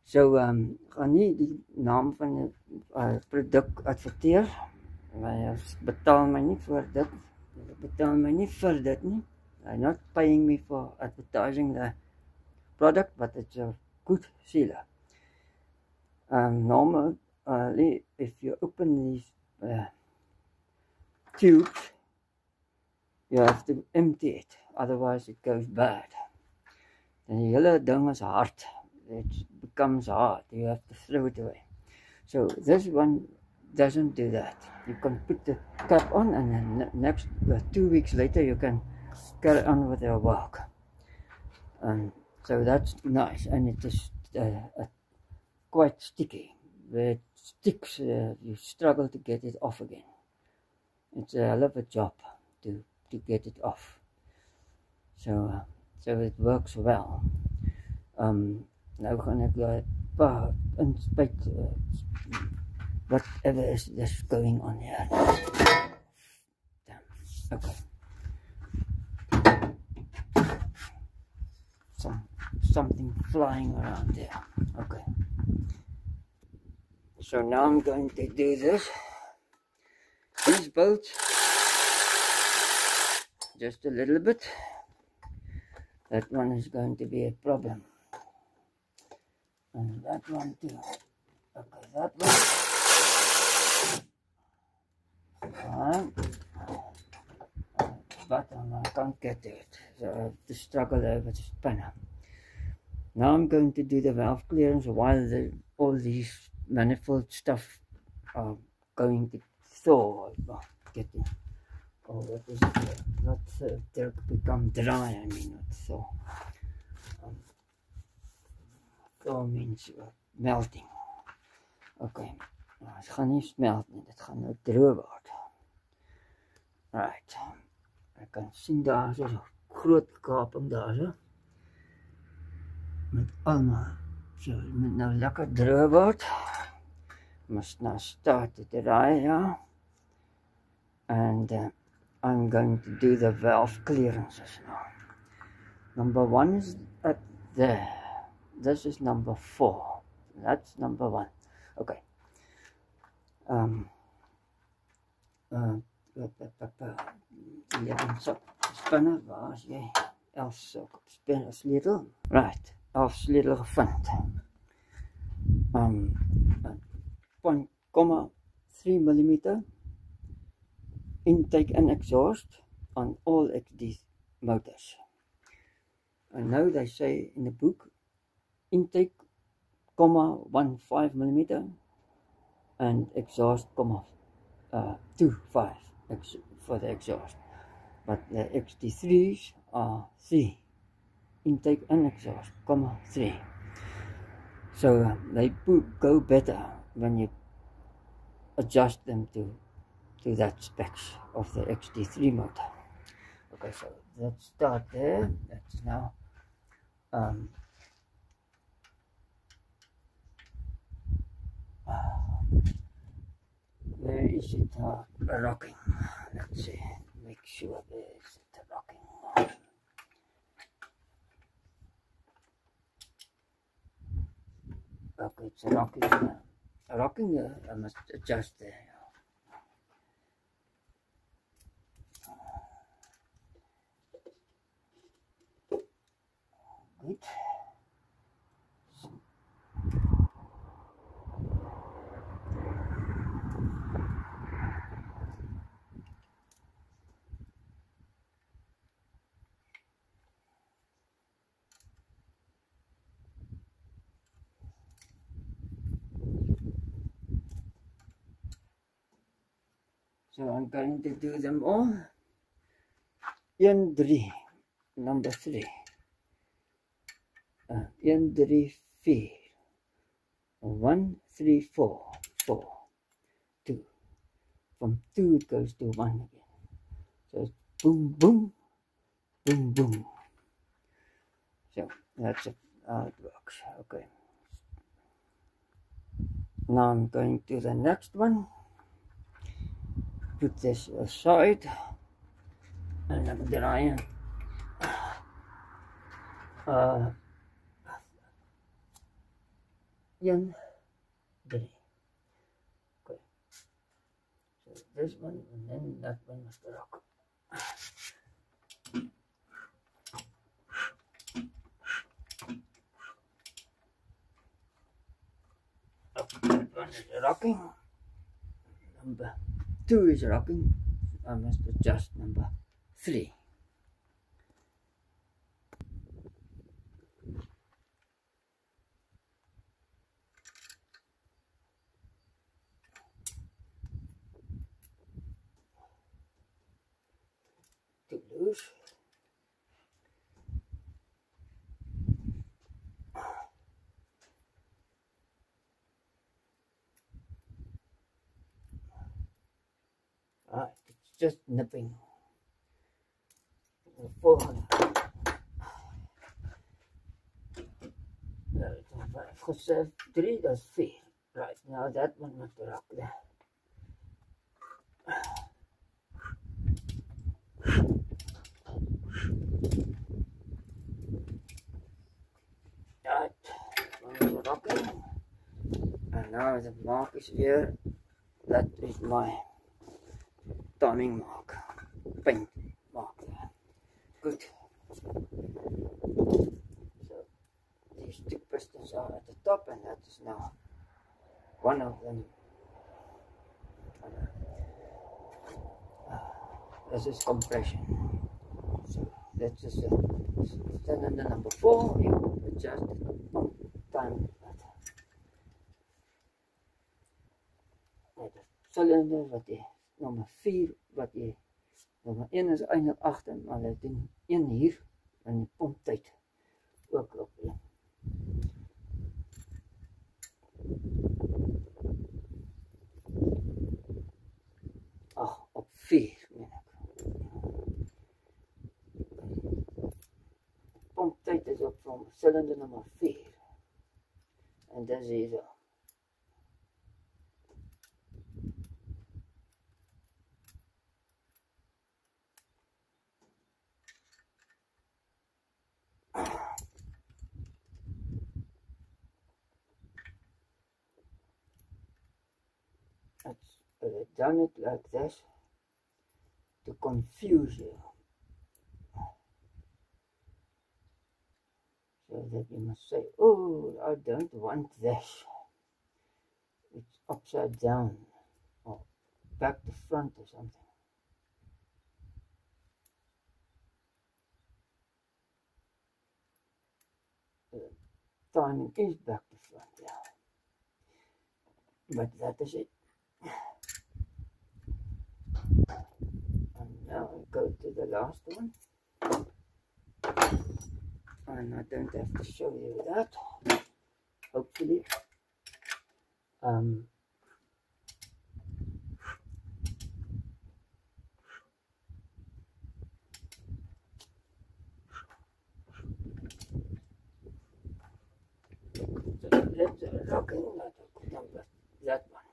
So gaan nie die naam van die produk adverteer. Hulle betaal my nie vir dit. Hulle betaal my nie vir dit nie. They're not paying me for advertising the product, but it's a good sealer. Normally, if you open these tubes, you have to empty it, otherwise it goes bad. And the hele ding is hard. It becomes hard. You have to throw it away. So this one doesn't do that. You can put the cap on, and then next 2 weeks later you can carry on with your work. So that's nice, and it is quite sticky. Where it sticks, you struggle to get it off again. It's a hell of a job to get it off. So it works well. Nou gaan ek daar inspuit whatever is this going on here. Okay. Something flying around there. Okay. So now I'm going to do this. These bolts, just a little bit. That one is going to be a problem. And that one too. Okay, that one. Bottom, I can't get to it. So I have to struggle over the spanner. Now I'm going to do the valve clearance while all these manifold stuff are going to thaw. Getting, what is it? Not become dry, I mean, not thaw. Thaw means melting. Okay, het gaan nie smelt nie, dit gaan nou droog word. Right, ek kan sien daar is 'n groot kaping daar so. Met allemaal, so het moet nou lekker droog word. Must now start to dry, yeah. And I'm going to do the valve clearances now. Number 1 is at there. This is number 4. That's number 1. Okay. 11 sulk spanne, waar is jy? 11 sulk spanne sleutel. Right, 11 sleutel gevind. 0.3 mm intake and exhaust on all XD motors. And now they say in the book, intake, 0.15 mm and exhaust, 0.25 for the exhaust. But the XD3s are 3 intake and exhaust, 0.3. So they go better when you adjust them to that specs of the XD3 motor. Okay, so let's start there. That's now where is it rocking? Let's see, make sure there is it rocking. Okay, it's rocking. Rocking, I must adjust there. Good. So I'm going to do them all. 1, 3, number 3. 1, 3, 4. 1, 3, 4. 4. 2. From 2 it goes to 1 again. So it's boom, boom, boom, boom. So that's how it works. Okay. Now I'm going to the next one. put this aside and I'm drying. Yan, three. Okay. So this one and then that one must rock. That one is rocking. Number 2 is rocking. I must adjust number 3. Too loose. It's just nipping. 400. Because 3 does 4. Right, now that one must rock there. Right, one is rocking. And now the mark is here. That is my timing mark. Paint mark there. Good. So these 2 pistons are at the top, and that is now one of them. This is compression. So that's just cylinder number 4. You adjust on time. Cylinder wat jy nummer 4 wat jy nummer 1 is eintlik agter, maar hulle doen 1 hier in die pomptyd ook op 1. Ag, op 4 meen ek. Pomptyd is op van cylinder nummer 4. En dis hier so. I've done it like this to confuse you, so that you must say, oh, I don't want this, it's upside down or back to front or something. The timing is back to front, yeah, but that is it. And now I go to the last one, and I don't have to show you that, hopefully. So let's rocking that one.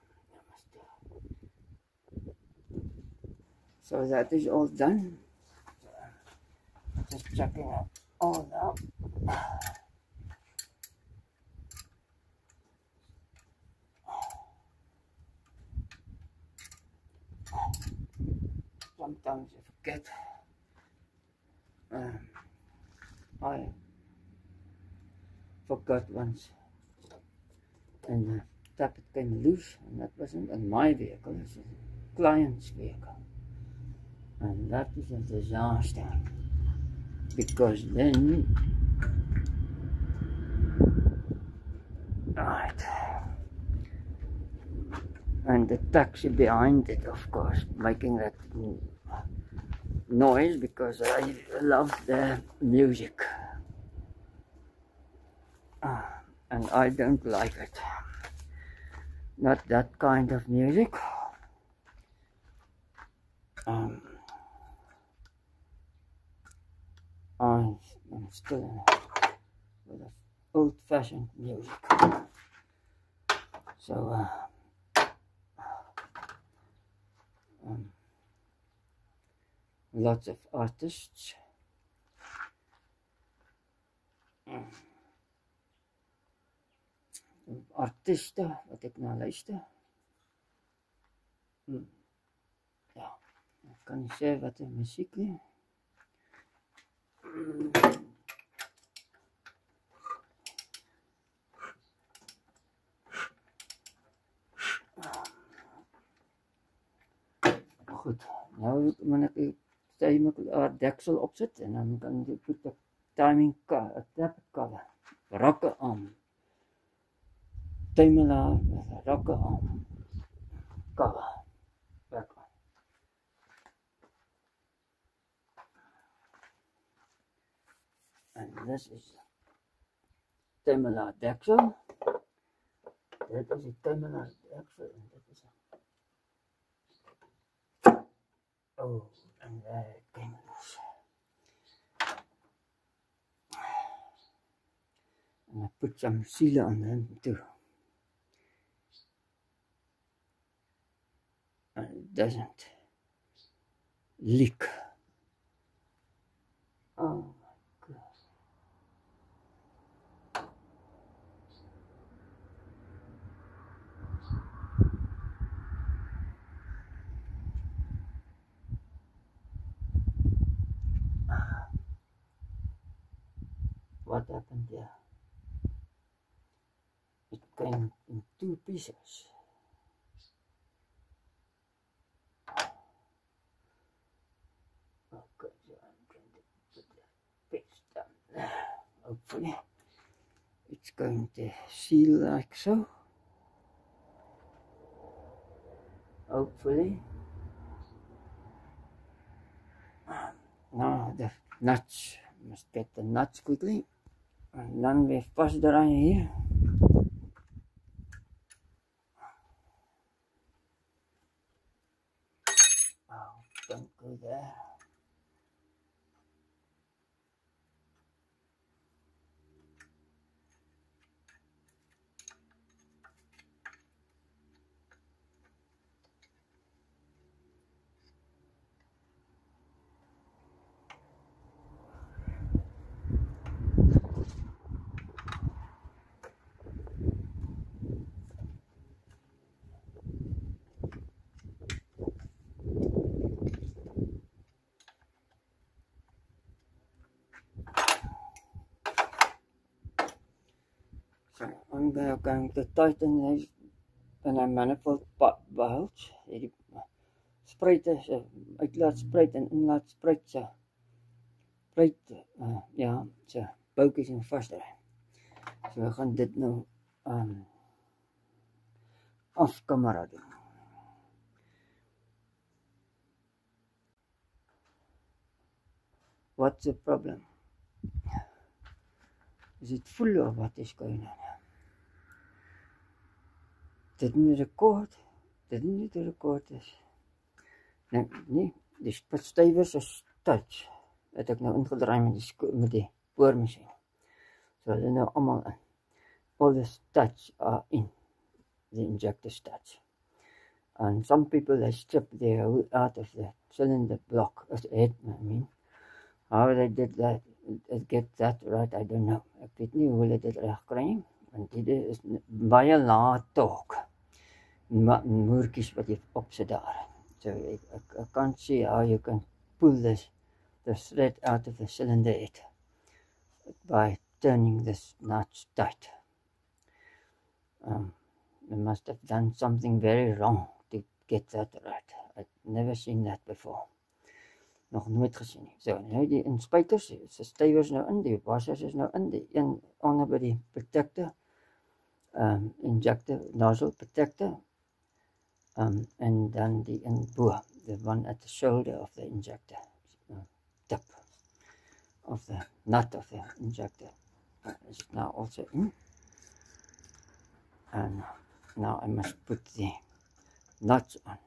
So that is all done. Just checking it all out. Sometimes I forget. I forgot once, and tap it came loose, and that wasn't on my vehicle, it was a client's vehicle. And that is a disaster, because then, right, and the taxi behind it, of course, making that noise because I love the music, and I don't like it, not that kind of music. I'm still with old-fashioned music, so lots of artists. Artiste wat ek na luister. Ja, ek kan nie sê wat 'n musiek nie. Goed, nou moet ek die deksel opsit en dan kan jy put 'n timing tap cover. Rakke aan. Timela met rakke aan. Cover. Back on. And this is Timela deksel. Dit is die Timela deksel en dit is oh, and Timelas. And I put some sealer on them too. And it doesn't leak. Oh my God. What happened there? It came in 2 pieces. Okay, so I'm going to put the paste down there. Hopefully, it's going to seal like so. Hopefully. Now the nuts, must get the nuts quickly. And then we vastdraaien hier. Oh, don't go there. So I'm going to tighten this in a manifold bulge. Hierdie spruite se uitlaatspruit en inlaatspruit se ja, se boutjies en vasdraai. So we gaan dit nou af camera doen. What's the problem? Is it full of what is going on? Didn't record is. Nee, die spitstuivers is touch. Het ek nou ingedraai met die boormasjien. So hulle nou almal in. All the studs are in the injector studs. And some people they strip their hole out of the cylinder block, of the head, I mean. How they did that, get that right, I don't know. Ek weet nie hoe hulle dit reg kry nie, want dit is baie laat talk. Moertjies wat jy opsit daar. So I can't see how you can pull the thread out of the cylinder head by turning this nuts tight. They must have done something very wrong to get that right. I've never seen that before. Nog nooit gesien nie. So, nou die inspuiters, se stuivers nou in, die washers is nou in, die een onder by die protector, injector, nozzle protector, and then the in bo, the one at the shoulder of the injector, tip of the nut of the injector is now also in. And now I must put the nuts on.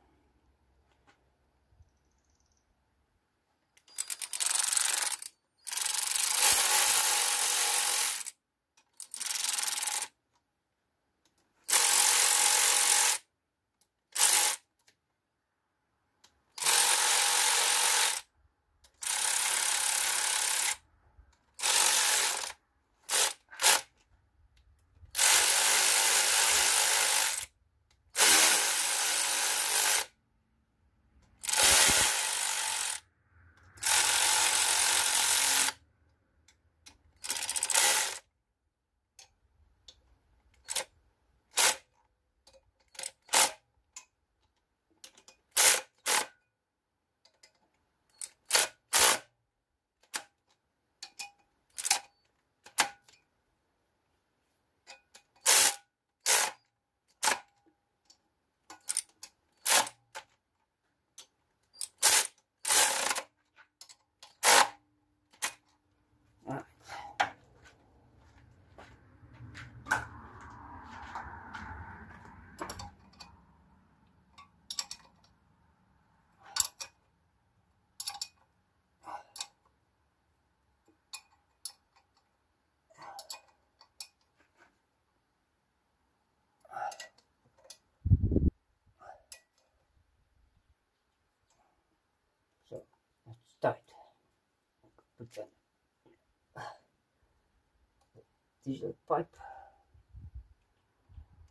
diesel pipe.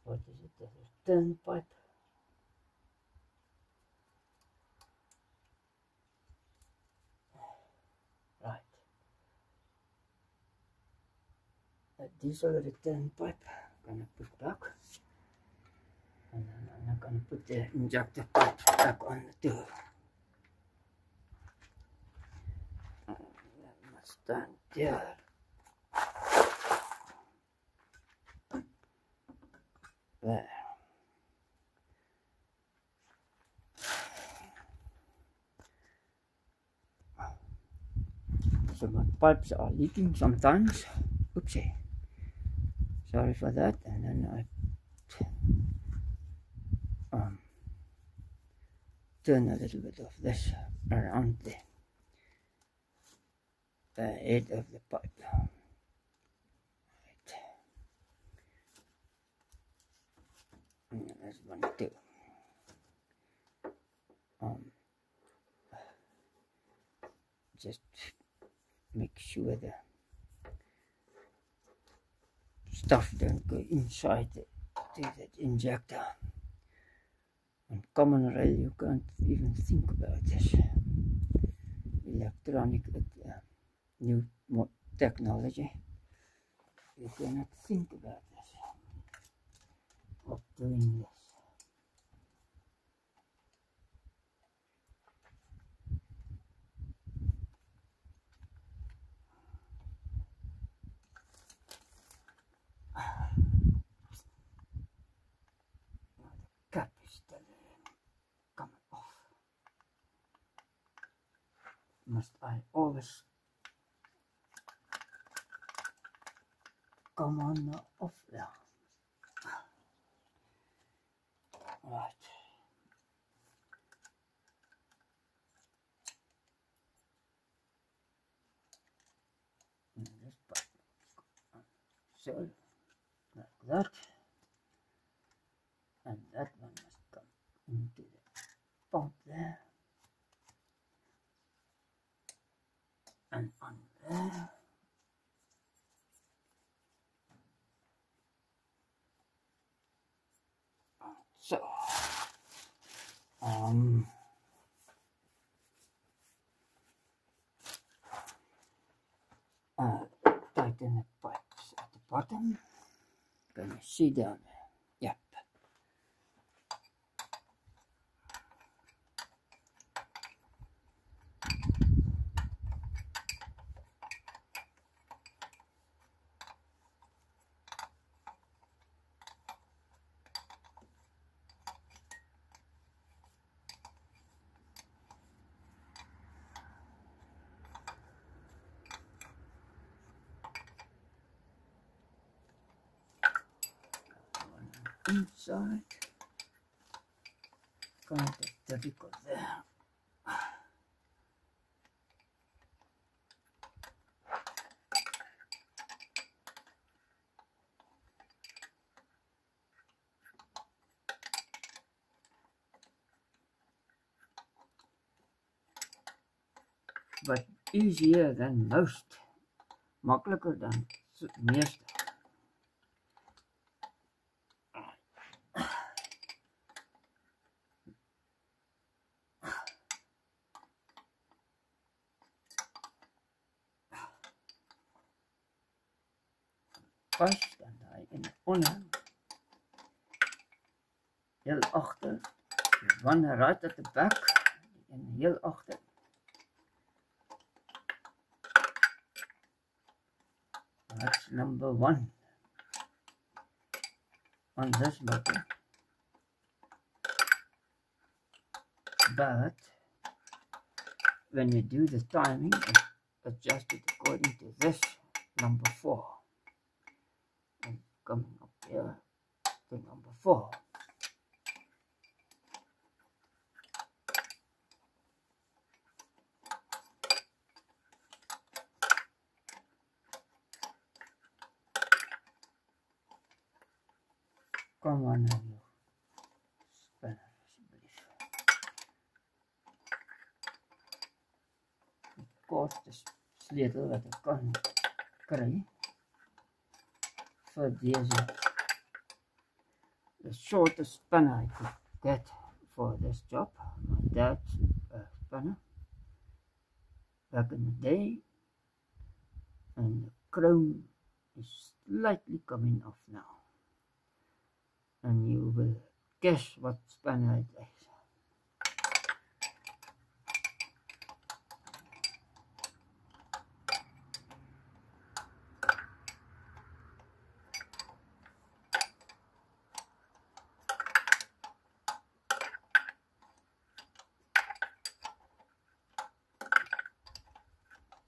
What is it? This is tin pipe. Right. A diesel return pipe. I'm gonna put back. And then I'm not gonna put the injector pipe back on the tube. And that must stand there. There. So my pipes are leaking sometimes. Oopsie. Sorry for that. And then I turn a little bit of this around the head of the pipe. Right. And this one too. Just make sure the stuff don't go inside the injector. On common rail you can't even think about this. Electronic new technology, you cannot think about this, of doing this. Cap is still coming off. Must I always come on off now? Right. And this part. So, like that. And that one must come into the pump there. And on there. So, tighten the pipes at the bottom. Can you see down there? Yep. Inside, kind of difficult there. But easier than most, makkelijker dan meeste. Pas dan hy in onder, heel achter, one right at the back, en heel achter. That's number 1 on this motor. But when you do the timing, it's adjusted according to this number 4. And coming up here to number 4. Come on now, you spinner, alsjeblieft. Die kortste sleutel wat ek kan kry. for the shortest spanner I could get for this job. My dad's spanner back in the day, and the chrome is slightly coming off now, and you will guess what spanner it is.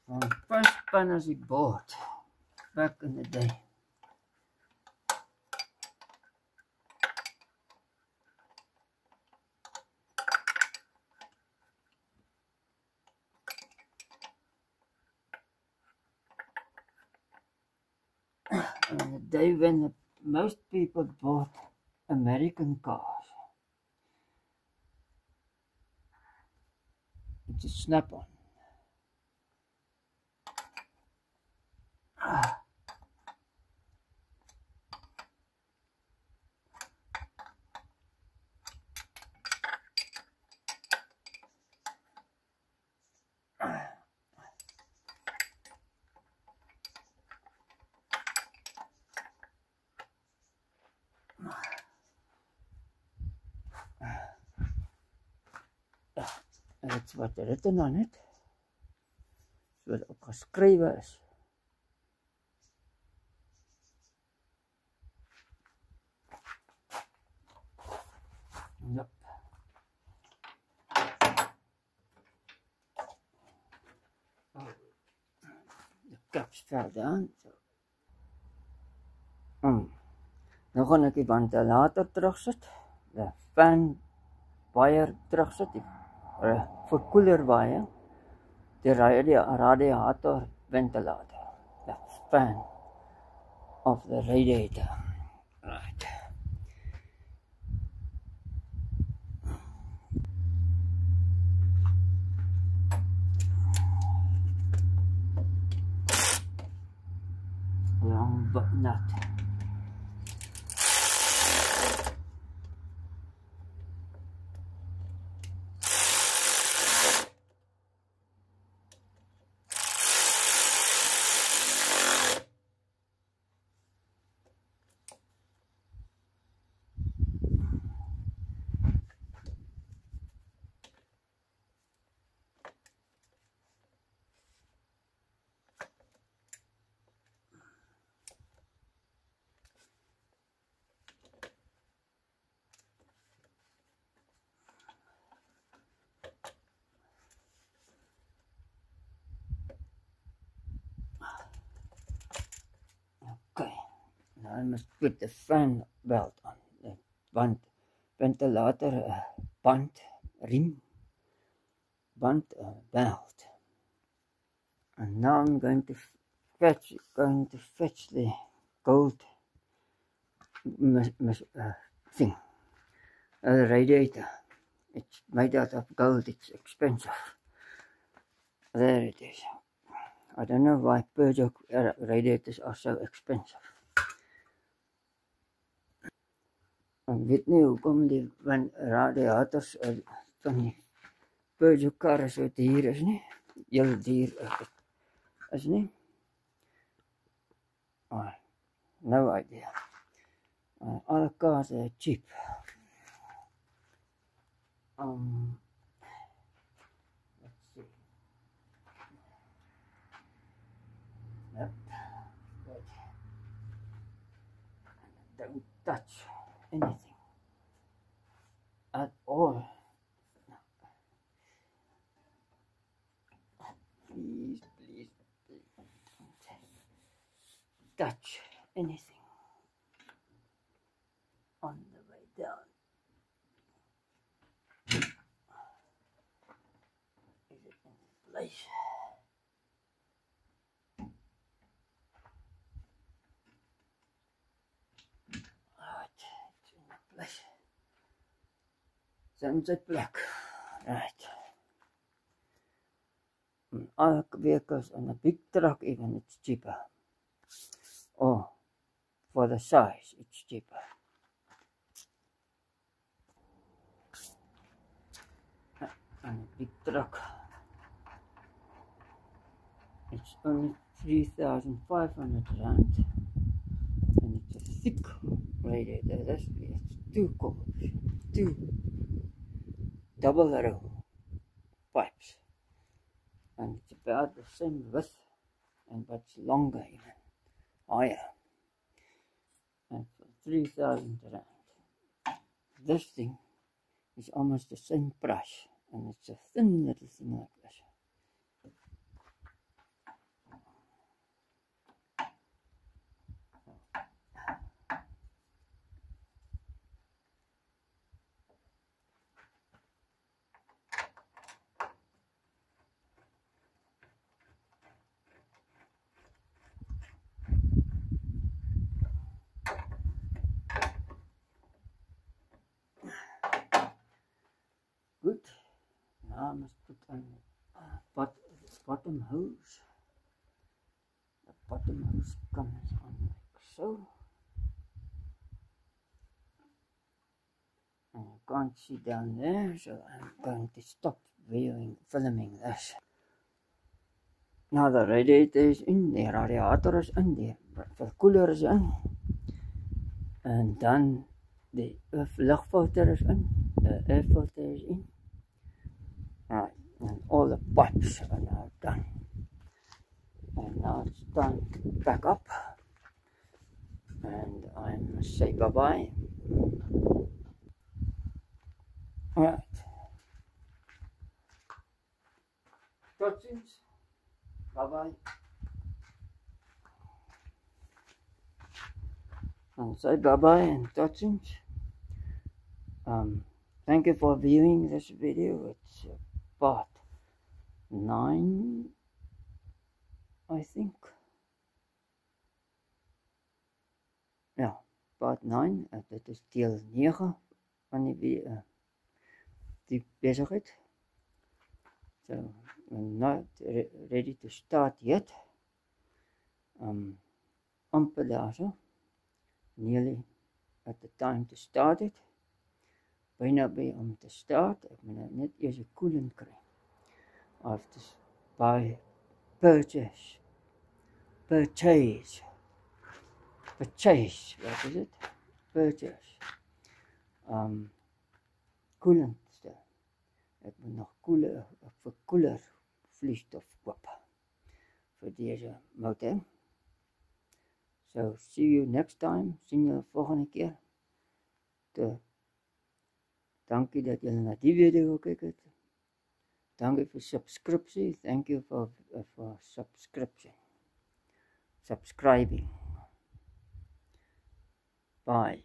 One first spanners he bought back in the day. And the day when most people bought American cars. It's a snap-on. That's wat written on it. So wat ook geskrywe is. Yep. The caps fell down. So. Nou gaan ek die ventilator terugsit. Die fan wire terugsit. Die verkoeler wire. Die radiator ventilator. The fan of the radiator. Right. Long but nut. Okay, now I must put the fan belt on, the ventilator band, rim, band belt. And now I'm going to fetch the gold thing, the radiator. It's made out of gold, it's expensive. There it is. I don't know why Peugeot radiators are so expensive. Ek weet nie hoekom die radiators van die Peugeot karre so duur is nie. Heel duur is nie. No idea. Alle cars are cheap. Yep. Good. Don't touch anything at all. Please, please, please don't touch anything on the way down. Is it in place? Sunset black. Right. All vehicles on a big truck, even it's cheaper. Or for the size, it's cheaper. And a big truck, it's only 3,500 rand, and it's a thick radiator. It's two coils, two double row pipes, and it's about the same width, and but it's longer even, higher, and for 3,000 rand. This thing is almost the same price, and it's a thin little thing like this. Good. Now I must put on the bottom hose. The bottom hose comes on like so. And you can't see down there, so I'm going to stop filming this. Now the radiator is in, the radiator is in, the cooler is in, and then the luchtfilter is in, the air filter is in. Right, and all the pipes are now done. And now it's time to pack up. And I must say bye-bye. Alright. Tot ziens. Bye-bye. And say bye-bye and tot ziens. Thank you for viewing this video. It's part 9, I think. Ja, part 9. Dit is deel 9 van die besigheid. So, I'm not ready to start yet. Amper daar so. Nearly at the time to start it. Byna by om te start. Ek moet net eers 'n koeling kry. I have to purchase, what is it? Purchase, coolant. Ek moet nog koeler vloeistof koop vir deze motor. So, see you next time. Sien julle volgende keer. Dankie dat julle na die video gekyk het. Dankie vir subscripsie. Thank you for subscribing. Bye.